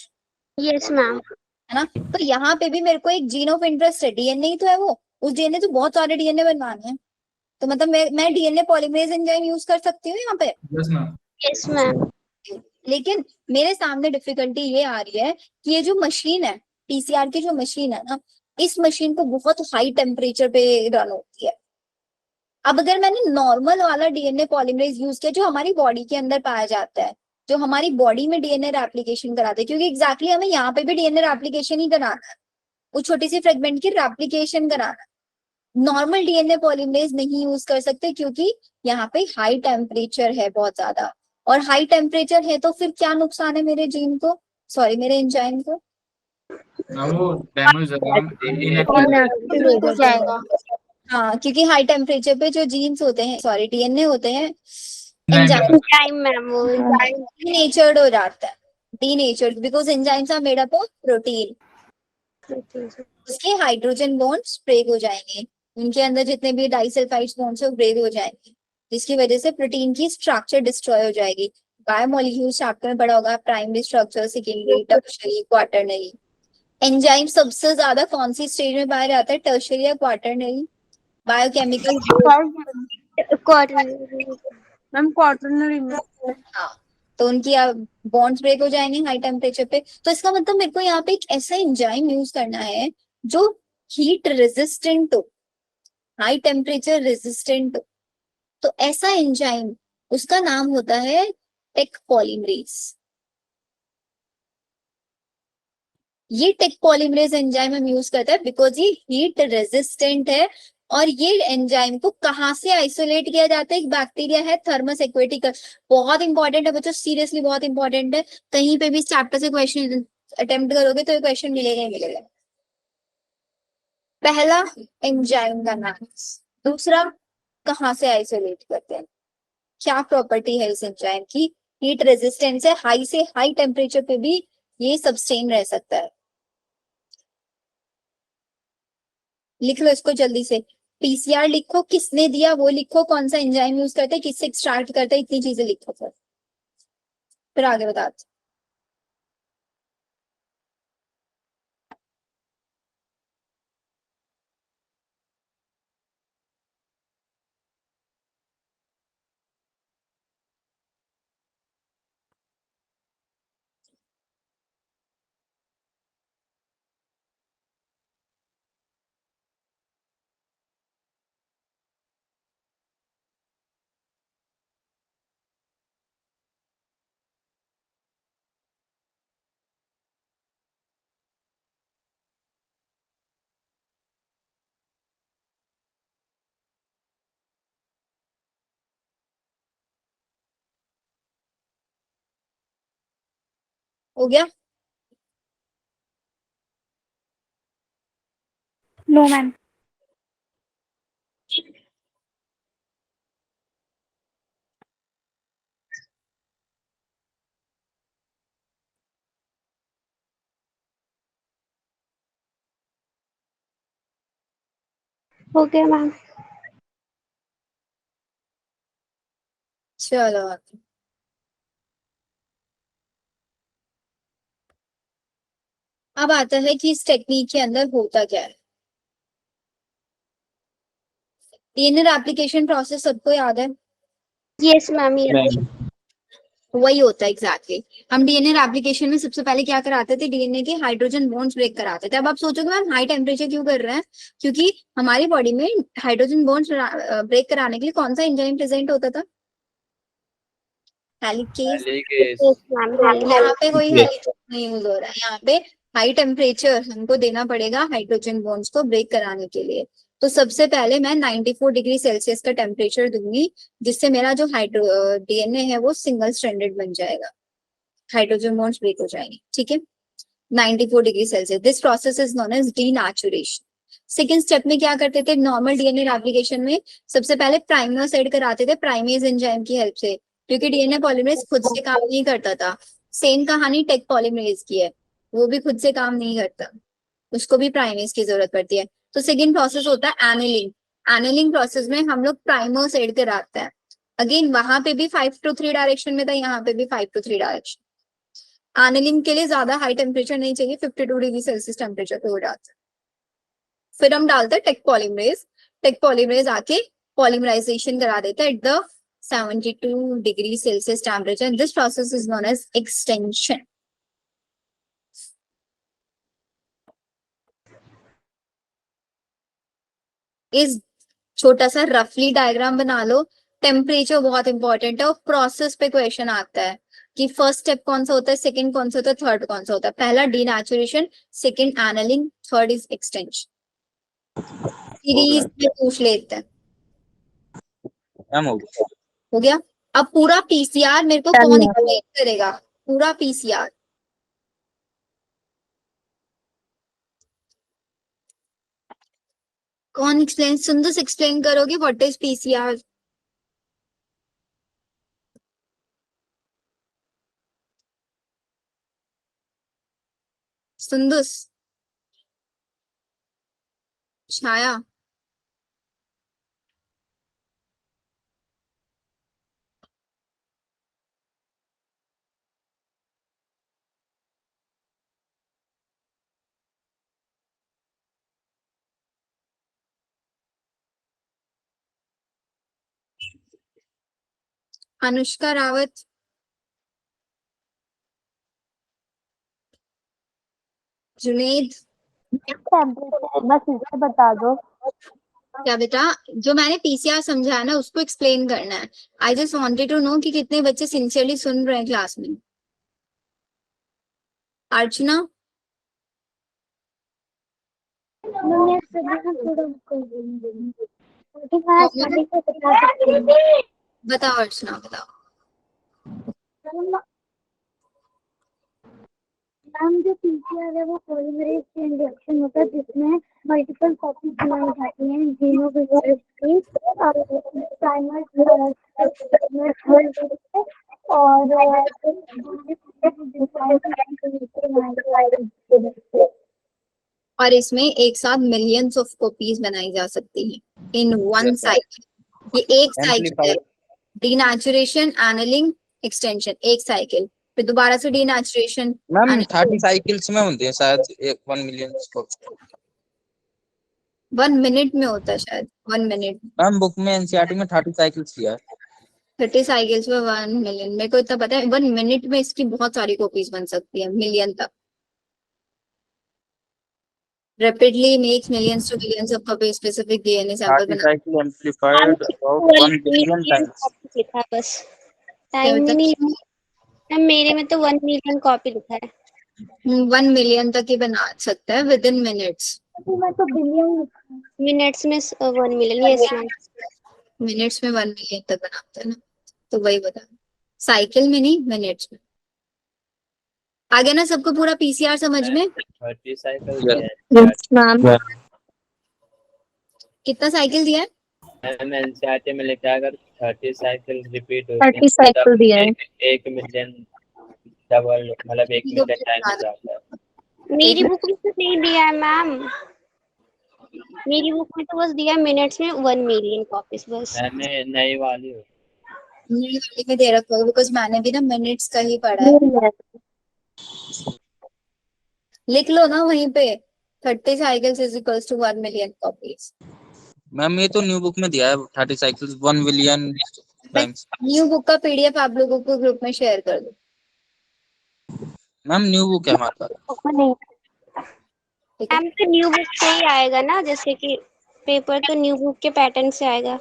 Yes ma'am. है ना? तो यहाँ पे भी मेरे को एक जीन ऑफ इंटरेस्ट है, डीएनए ही तो है वो, उस डीएनए तो बहुत सारे डीएनए बनवाने हैं, तो मतलब मैं डीएनए पॉलीमरेज एंजाइम यूज कर सकती हूँ यहाँ पे। Yes ma'am. Yes ma'am. लेकिन मेरे सामने डिफिकल्टी ये आ रही है कि ये जो मशीन है, पीसीआर की जो मशीन है ना, इस मशीन को बहुत हाई टेम्परेचर पे रन होती है। अब अगर मैंने नॉर्मल वाला डीएनए पॉलीमरेज यूज किया जो हमारी बॉडी के अंदर पाया जाता है, जो हमारी बॉडी में डीएनए रेप्लिकेशन कराते हैं, क्योंकि एग्जैक्टली हमें यहाँ पे भी डीएनए रेप्लिकेशन ही कराना है, वो छोटी सी फ्रेगमेंट की रेप्लिकेशन कराना है। नॉर्मल डीएनए पॉलीमरेज नहीं यूज कर सकते क्योंकि यहाँ पे हाई टेम्परेचर है बहुत ज्यादा, और हाई टेम्परेचर है तो फिर क्या नुकसान है मेरे जीन को, सॉरी मेरे एंजाइम को, वो डैमेज हो जाएगा। हाँ, क्योंकि हाई टेम्परेचर पे जो जीन्स होते हैं, सॉरी डीएनए होते हैं, नहीं, टाइम मैम वो डीनेचर्ड हो जाता है, denatured because enzymes are made up of protein, उसके हाइड्रोजन बॉन्ड्स ब्रेक हो जाएंगे, उनके अंदर जितने भी डाइसल्फाइड्स बॉन्ड्स है वो ब्रेक हो जाएंगे, जिसकी वजह से प्रोटीन की स्ट्रक्चर डिस्ट्रॉय हो जाएगी। बायोमोलिक्यूल चैप्टर में पढ़ा होगा, primary structure, secondary, tertiary, quaternary. Enzyme सबसे ज्यादा कौन सी स्टेज में पाया जाता है, टर्शियरी या quaternary? Biochemical quarter ma'am quaternary में। हाँ, तो उनकी बॉन्ड्स ब्रेक हो जाएंगे हाई टेम्परेचर पे। तो इसका मतलब मेरे को यहाँ पे एक ऐसा एंजाइम यूज करना है जो हीट रेजिस्टेंट हो, हाई टेम्परेचर रेजिस्टेंट हो। तो ऐसा एंजाइम, उसका नाम होता है टेक पॉलीमरेज। ये टेक पॉलीमरेज एंजाइम हम यूज करते हैं बिकॉज ये हीट रेजिस्टेंट है। और ये एंजाइम को कहाँ से आइसोलेट किया जाता है, एक बैक्टीरिया है थर्मस एक्वेटिकस। बहुत इंपॉर्टेंट है बच्चों, सीरियसली बहुत इंपॉर्टेंट है। कहीं पे भी इस चैप्टर से क्वेश्चन अटेम्प्ट करोगे तो ये क्वेश्चन मिलेगा ही मिलेगा। पहला, एंजाइम का नाम। दूसरा, कहाँ से आइसोलेट करते हैं, क्या प्रॉपर्टी है इस एंजाइम की, हीट रेजिस्टेंस है, हाई से हाई टेम्परेचर पे भी ये सस्टेन रह सकता है। लिख लो इसको जल्दी से। पीसीआर लिखो, किसने दिया वो लिखो, कौन सा एंजाइम यूज करते हैं, किससे स्टार्ट करते हैं, इतनी चीजें लिखो फिर आगे बता। हो गया? No ma'am. हो गया मैम। चलो, अब आता है कि इस टेक्निक के अंदर होता क्या है। डीएनए एप्लीकेशन प्रोसेस सबको याद है? Yes ma'am, yes. वही होता है एग्जैक्टली हम डीएनए एप्लीकेशन में सबसे पहले क्या कराते थे, डीएनए के हाइड्रोजन बॉन्ड्स ब्रेक कराते थे। अब आप सोचोगे मैम हाई टेम्परेचर क्यों कर रहे हैं, क्योंकि हमारी बॉडी में हाइड्रोजन बॉन्ड्स ब्रेक कराने के लिए कौन सा एंजाइम प्रेजेंट होता था, हेलिकेज। हेलिकेज। यस मैम, यहाँ पे कोई हेलिकेज नहीं यूज हो रहा है, यहाँ पे हाई टेम्परेचर हमको देना पड़ेगा हाइड्रोजन बॉन्ड्स को ब्रेक कराने के लिए। तो सबसे पहले मैं 94 डिग्री सेल्सियस का टेम्परेचर दूंगी, जिससे मेरा जो डीएनए है वो सिंगल स्ट्रैंडेड बन जाएगा, हाइड्रोजन बॉन्ड्स ब्रेक हो जाएंगे। ठीक है, 94 degree Celsius. This process is known as denaturation. Second step में क्या करते थे, नॉर्मल डीएनए एप्लीकेशन में सबसे पहले प्राइमर्स ऐड कराते थे प्राइमेज एंजाइम की हेल्प से, क्योंकि डीएनए पॉलीमरेज खुद से काम नहीं करता था। सेम कहानी टेक पॉलीमरेज की है, वो भी खुद से काम नहीं करता, उसको भी प्राइमेज की जरूरत पड़ती है। तो सेकेंड प्रोसेस होता है एनिलिंग। एनिलिंग प्रोसेस में हम लोग प्राइमर्स ऐड कराते हैं। अगेन वहां पे भी 5 to 3 डायरेक्शन में था, यहाँ पे भी 5 to 3 डायरेक्शन। एनिलिंग के लिए ज्यादा हाई टेम्परेचर नहीं चाहिए, 52 डिग्री सेल्सियस टेम्परेचर पे हो जाता है। फिर हम डालते हैं टेक पॉलीमरेज। टेक पॉलीमरेज आके पॉलीमराइजेशन करा देता है at the 72 degree Celsius temperature. This process is known as extension. इस छोटा सा रफली डायग्राम बना लो। टेम्परेचर बहुत इंपॉर्टेंट है और प्रोसेस पे क्वेश्चन आता है कि फर्स्ट स्टेप कौन सा होता है, सेकंड कौन सा होता है, थर्ड कौन सा होता है। पहला denaturation, second annealing, third is extension. Series में पूछ लेते हैं। मैम हो गया। हो गया? अब पूरा पीसीआर मेरे को कौन एक्सप्लेन करेगा, पूरा पीसीआर? कौन एक्सप्लेन, सुंदर एक्सप्लेन करोगे व्हाट इज पीसीआर? सुंदस, छाया, अनुष्का रावत, जुनेद। बस इसे बता दो। क्या बेटा, जो मैंने पीसीआर समझाया ना उसको एक्सप्लेन करना है। I just wanted to know कि कितने बच्चे सिंसियरली सुन रहे हैं क्लास में। अर्चना, बताओ अर्चना बताओ। मैम जो पीसीआर है वो पॉलीमरेज चेन रिएक्शन होता है जिसमें मल्टीपल कॉपी बनाई जाती हैं जीनोम की और इसमें एक साथ मिलियंस ऑफ कॉपीज बनाई जा सकती हैं इन वन साइकिल। ये एक साइकिल है, डीनेचुरेशन, एनलिंग, एक्सटेंशन, एक साइकिल, फिर दोबारा से डीनेचुरेशन। मैम 30 साइकिल्स में होते हैं शायद 1 मिलियन को। 1 मिनट में होता है शायद, 1 मिनट। मैम बुक में एनसीईआरटी में 30 साइकिल्स दिया है। 30 साइकिल्स में 1 मिलियन, मेरे को इतना पता है 1 मिनट में इसकी बहुत सारी कॉपीज बन सकती है, मिलियन तक। rapidly makes millions to millions of copies specific DNA sample 30 बना। cycle amplified about 1 billion times। लिखा है बस, टाइम ही नहीं। मैम मेरे में तो 1 मिलियन कॉपी लिखा है। 1 मिलियन तक ही बना सकता है विद इन मिनट्स। मैं तो बिलियन मिनट्स में 1 मिलियन, यस मैम। मिनट्स में 1 मिलियन तक बनाता है ना, तो वही बता, साइकिल में नहीं मिनट्स में। आगे ना सबको पूरा पीसीआर समझ में? 30 साइकिल मैम कितना साइकिल दिया है? मैम एनसीईआरटी में लिखा है अगर 30 साइकिल रिपीट होती 30 साइकिल दिया है। 1 मिलियन डबल मतलब 1 मिलियन टाइम हो जाता है। मेरी बुक में तो नहीं दिया है मैम, मेरी बुक में तो बस दिया मिनट्स में 1 मिलियन कॉपीज बस। मैंने नई वाली हो नई वाली में दे रखा होगा बिकॉज मैंने भी ना मिनट्स का ही पढ़ा है। लिख लो ना वहीं पे, 30 cycles is equals to 1 million copies. Ma'am ये तो न्यू बुक में दिया है 30 cycles 1 billion times. New book का पीडीएफ आप लोगों को ग्रुप में शेयर कर दो। मैम न्यू बुक है हमारे पास। ठीक है, मैम तो न्यू बुक से ही आएगा ना, जैसे कि पेपर तो न्यू बुक के पैटर्न से आएगा।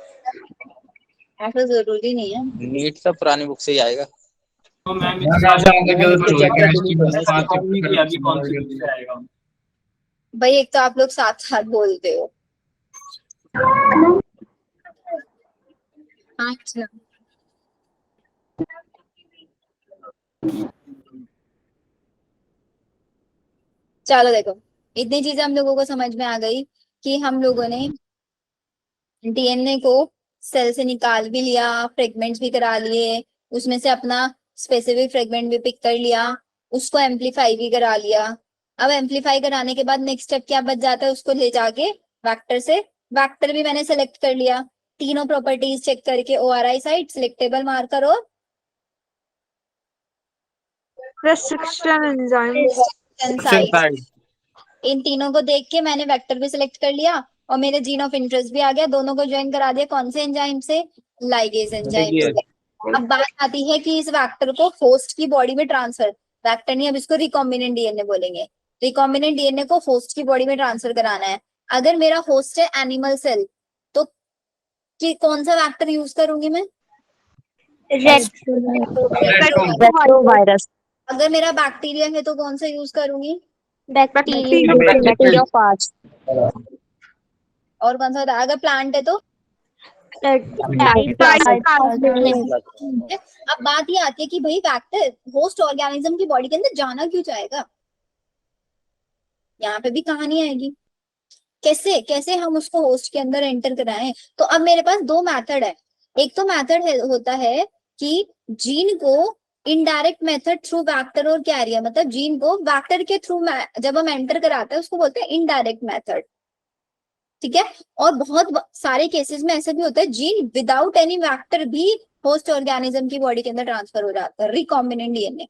ऐसा जरूरी नहीं है। नीट सब पुरानी बुक से ही आएगा। तो मैम मैम ऐसा होता है कि अगर चैप्टर केमिस्ट्री डिलीट बस होना है। 5 कौन नहीं चैप्टर किया अभी कौन सी बुक से आएगा? भाई एक तो आप लोग साथ साथ बोलते हो। अच्छा, चलो देखो, इतनी चीजें हम लोगों को समझ में आ गई कि हम लोगों ने डीएनए को सेल से निकाल भी लिया, फ्रेगमेंट्स भी करा लिए, उसमें से अपना स्पेसिफिक फ्रेगमेंट भी पिक कर लिया, उसको एम्पलीफाई भी करा लिया। अब एम्पलीफाई कराने के बाद नेक्स्ट स्टेप क्या बच जाता है, उसको ले जाके वेक्टर से, वेक्टर भी मैंने सेलेक्ट कर लिया, तीनों प्रॉपर्टीज चेक करके ORI साइट, सिलेक्टेबल मार्कर और रेस्ट्रिक्शन एंजाइम्स। साइट, इन तीनों को देख के मैंने वेक्टर भी सिलेक्ट कर लिया और मेरे जीन ऑफ इंटरेस्ट भी आ गया, दोनों को ज्वाइन करा दिया। कौन से एंजाइम से? लाइगेज एंजाइम से। अब बात आती है कि इस वेक्टर को होस्ट की बॉडी में ट्रांसफर, वेक्टर नहीं अब इसको रिकॉम्बिनेंट डीएनए बोलेंगे, रिकॉम्बिनेंट डीएनए को होस्ट की बॉडी में ट्रांसफर कराना है। अगर मेरा होस्ट है एनिमल सेल तो कि कौन सा वेक्टर यूज करूंगी मैं? वायरस। अगर मेरा बैक्टीरिया है तो कौन सा यूज करूंगी? बैक्टीरिया 5। और कौन सा होता है? अगर प्लांट है तो? अब बात ये आती है कि भाई वेक्टर होस्ट ऑर्गेनिज्म की बॉडी के अंदर जाना क्यों चाहेगा, यहाँ पे भी कहानी आएगी। कैसे कैसे हम उसको होस्ट के अंदर एंटर कराएं? तो अब मेरे पास 2 मेथड है। एक तो मेथड होता है कि जीन को इनडायरेक्ट मेथड थ्रू वेक्टर और कैरियर, मतलब जीन को वेक्टर के थ्रू जब हम एंटर कराते हैं उसको बोलते हैं इनडायरेक्ट मेथड, ठीक है। और बहुत सारे केसेस में ऐसा भी होता है जीन विदाउट एनी वेक्टर भी होस्ट ऑर्गेनिज्म की बॉडी के अंदर ट्रांसफर हो जाता है, रिकॉम्बिनेंट डीएनए।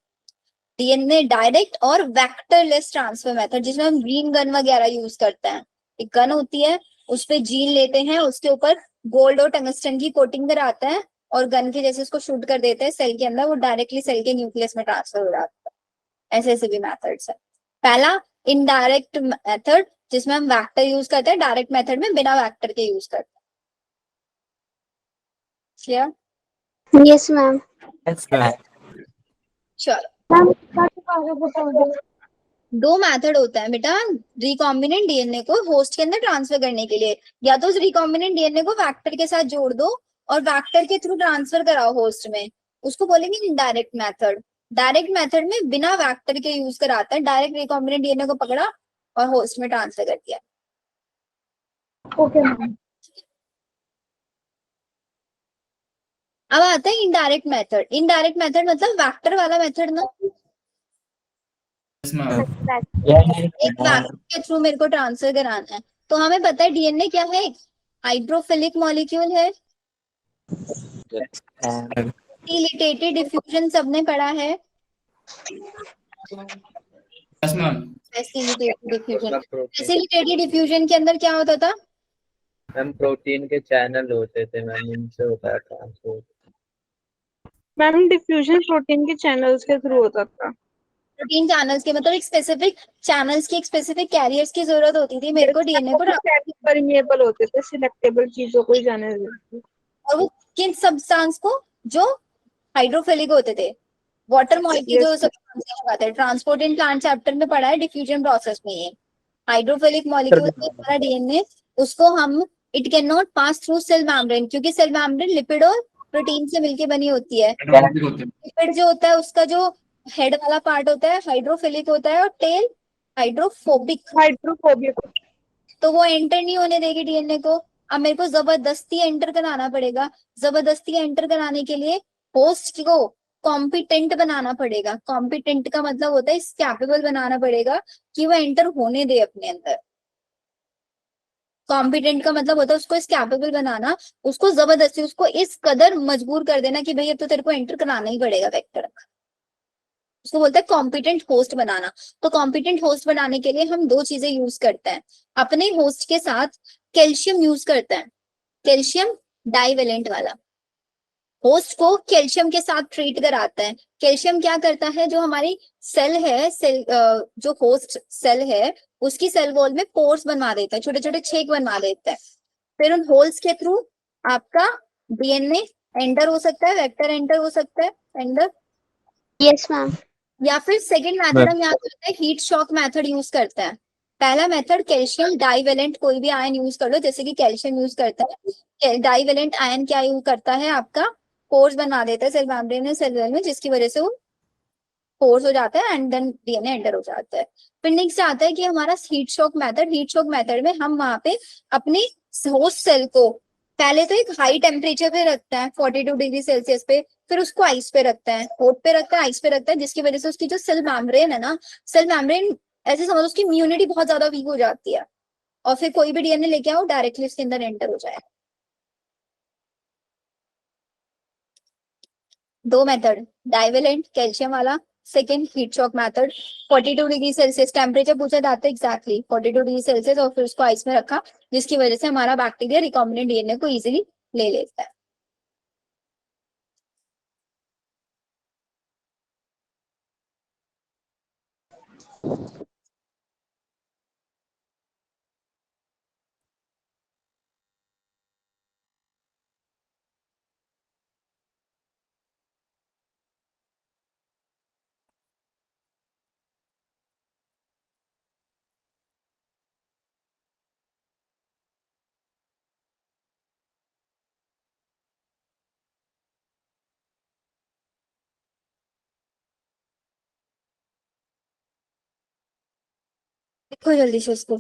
डीएनए डायरेक्ट और वेक्टरलेस ट्रांसफर मेथड, जिसमें हम जीन गन वगैरह यूज करते हैं। एक गन होती है, उस पे जीन लेते हैं, उसके ऊपर गोल्ड और टंगस्टन की कोटिंग कराते हैं और गन के जैसे उसको शूट कर देते हैं सेल के अंदर, वो डायरेक्टली सेल के न्यूक्लियस में ट्रांसफर हो जाता है। ऐसे ऐसे भी मेथड्स है। पहला इनडायरेक्ट मेथड जिसमें हम वेक्टर यूज करते हैं, डायरेक्ट मेथड में बिना वेक्टर के यूज करते हैं। Clear? Yes ma'am. Yes, ma'am. चलो, मैम इसका तो आगे बता दो। दो मेथड होता है बेटा रिकॉम्बिनेंट डीएनए को होस्ट के अंदर ट्रांसफर करने के लिए। या तो उस रिकॉम्बिनेंट डीएनए को वेक्टर के साथ जोड़ दो और वेक्टर के थ्रू ट्रांसफर कराओ होस्ट में, उसको बोलेंगे इनडायरेक्ट मेथड। डायरेक्ट मेथड में बिना वेक्टर के यूज कराता है, डायरेक्ट रिकॉम्बिनेंट डीएनए को पकड़ा और होस्ट में ट्रांसफर कर दिया। Okay ma'am. अब आता है इनडायरेक्ट मेथड। इनडायरेक्ट मेथड मतलब वेक्टर वाला मेथड ना, Yes, ma'am. एक वेक्टर के थ्रू मेरे को ट्रांसफर कराना है। तो हमें पता है डीएनए क्या है, हाइड्रोफिलिक मॉलिक्यूल है। फैसिलिटेटेड डिफ्यूजन सबने पढ़ा है। Yes, ma'am. फैसिलिटेटेड डिफ्यूजन, मतलब प्रोटीन फैसिलिटेटेड डिफ्यूजन के अंदर क्या होता था? मैम प्रोटीन के चैनल होते थे मैम, इनसे होता था ट्रांसपोर्ट। मैम डिफ्यूजन प्रोटीन के चैनल्स के थ्रू होता था। प्रोटीन चैनल्स के मतलब एक स्पेसिफिक चैनल्स की, एक स्पेसिफिक कैरियर्स की जरूरत होती थी मेरे को डीएनए को, परमिएबल होते थे, सिलेक्टेबल चीजों को ही जाने देते थे। और वो किन सब्सटेंस को, जो हाइड्रोफिलिक होते थे। वाटर मॉलिक्यूल जो सब ट्रांसपोर्ट इन प्लांट चैप्टर में पढ़ा है डिफ्यूजन प्रोसेस में। ये हाइड्रोफिलिक मॉलिक्यूल हमारा डीएनए, उसको हम it can not pass through cell membrane, क्योंकि सेल मेम्ब्रेन लिपिड और प्रोटीन से मिलके बनी होती है। Automatic होते हैं। लिपिड जो होता है उसका जो हेड वाला पार्ट होता है हाइड्रोफिलिक होता है और टेल हाइड्रोफोबिक, हाइड्रोफोबिक। तो वो एंटर नहीं होने देगी डीएनए को। अब मेरे को जबरदस्ती एंटर कराना पड़ेगा। जबरदस्ती एंटर कराने के लिए होस्ट को कॉम्पिटेंट बनाना पड़ेगा। कॉम्पिटेंट का मतलब होता है इस कैपेबल बनाना पड़ेगा कि वो एंटर होने दे अपने अंदर। कॉम्पिटेंट का मतलब होता है उसको इस कैपेबल बनाना, उसको जबरदस्ती, उसको इस कदर मजबूर कर देना कि भाई अब तो तेरे को एंटर कराना ही पड़ेगा वेक्टर। उसको बोलते हैं कॉम्पिटेंट होस्ट बनाना। तो कॉम्पिटेंट होस्ट बनाने के लिए हम दो चीजें यूज करते हैं। अपने होस्ट के साथ कैल्शियम यूज करते हैं, कैल्शियम डाइवेलेंट वाला। होस्ट को कैल्शियम के साथ ट्रीट कराता है। कैल्शियम क्या करता है, जो हमारी सेल है, जो होस्ट सेल है उसकी सेल वॉल में पोर्स बनवा देता है, छोटे छोटे छेद बनवा देता है। फिर उन होल्स के थ्रू आपका डीएनए एंटर हो सकता है, वेक्टर एंटर हो सकता है, एंटर। Yes ma'am. या फिर सेकंड मेथड हम यहाँ करते हैं हीट शॉक मेथड यूज करते हैं। पहला मेथड कैल्शियम डाइवेलेंट कोई भी आयन यूज कर लो, जैसे कि कैल्शियम यूज करता है। डाइवेलेंट आयन क्या यूज करता है, आपका पोर्स बनवा देता है सेल मेम्ब्रेन में, सेल वॉल में, जिसकी वजह से वो पोर्स हो जाता है एंड देन डीएनए एंटर हो जाता है। फिर नेक्स्ट आता है कि हमारा heat shock method. Heat shock method में हम वहां पे अपने होस्ट सेल को पहले तो एक हाई टेम्परेचर पे रखता है 42 डिग्री सेल्सियस पे, फिर उसको आइस पे रखता है, होट पे रखता है, आइस पे रखता है, जिसकी वजह से उसकी जो सेल मेम्ब्रेन है ना, सेल मेम्ब्रेन ऐसे समझो उसकी इम्यूनिटी बहुत ज्यादा वीक हो जाती है, और फिर कोई भी डीएनए लेके आओ डायरेक्टली उसके अंदर एंटर हो जाए। दो मेथड, डाइवेलेंट कैल्शियम वाला, second heat shock method. 42 degree Celsius temperature पूछा जाता है, एग्जैक्टली 42 डिग्री सेल्सियस, और फिर उसको आइस में रखा, जिसकी वजह से हमारा बैक्टीरिया रिकॉम्बिनेंट डीएनए को इजीली ले लेता है। देखो जल्दी से उसको।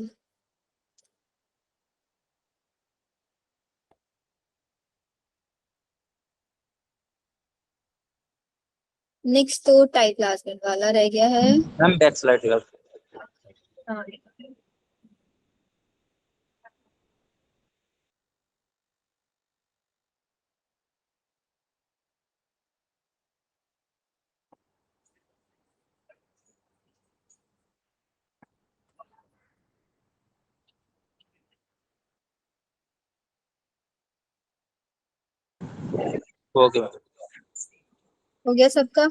नेक्स्ट तो टाइप प्लाज्मिड वाला रह गया है। मैम बैक स्लाइड कर। हाँ, ओके मैम। हो गया सबका?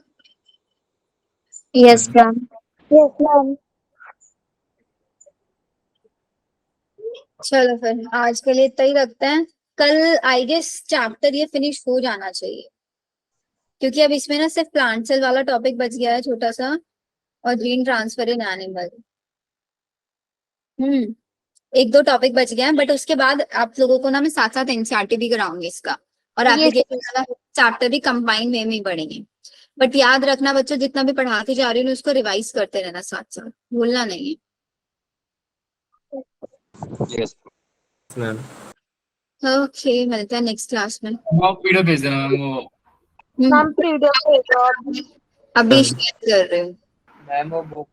Yes ma'am. Yes ma'am. चलो फिर आज के लिए इतना ही रखते हैं। कल आई गेस चैप्टर ये फिनिश हो जाना चाहिए, क्योंकि अब इसमें ना सिर्फ प्लांट सेल वाला टॉपिक बच गया है छोटा सा, और जीन ट्रांसफर इन एनिमल। एक दो टॉपिक बच गए हैं, बट उसके बाद आप लोगों को ना मैं साथ साथ एनसीईआरटी भी कराऊंगी इसका, और ये एप्लीकेशन वाला चैप्टर भी कंबाइन वे में ही पढ़ेंगे। बट याद रखना बच्चों, जितना भी पढ़ाती जा रही हूँ उसको रिवाइज करते रहना, साथ साथ भूलना नहीं यस मैम। है। ओके, मिलते हैं नेक्स्ट क्लास में। वो वीडियो भेज देना मैम वो। हम्म, मैम पीडीएफ भेजो आप। अभी शेयर कर रहे हो। मैम वो बुक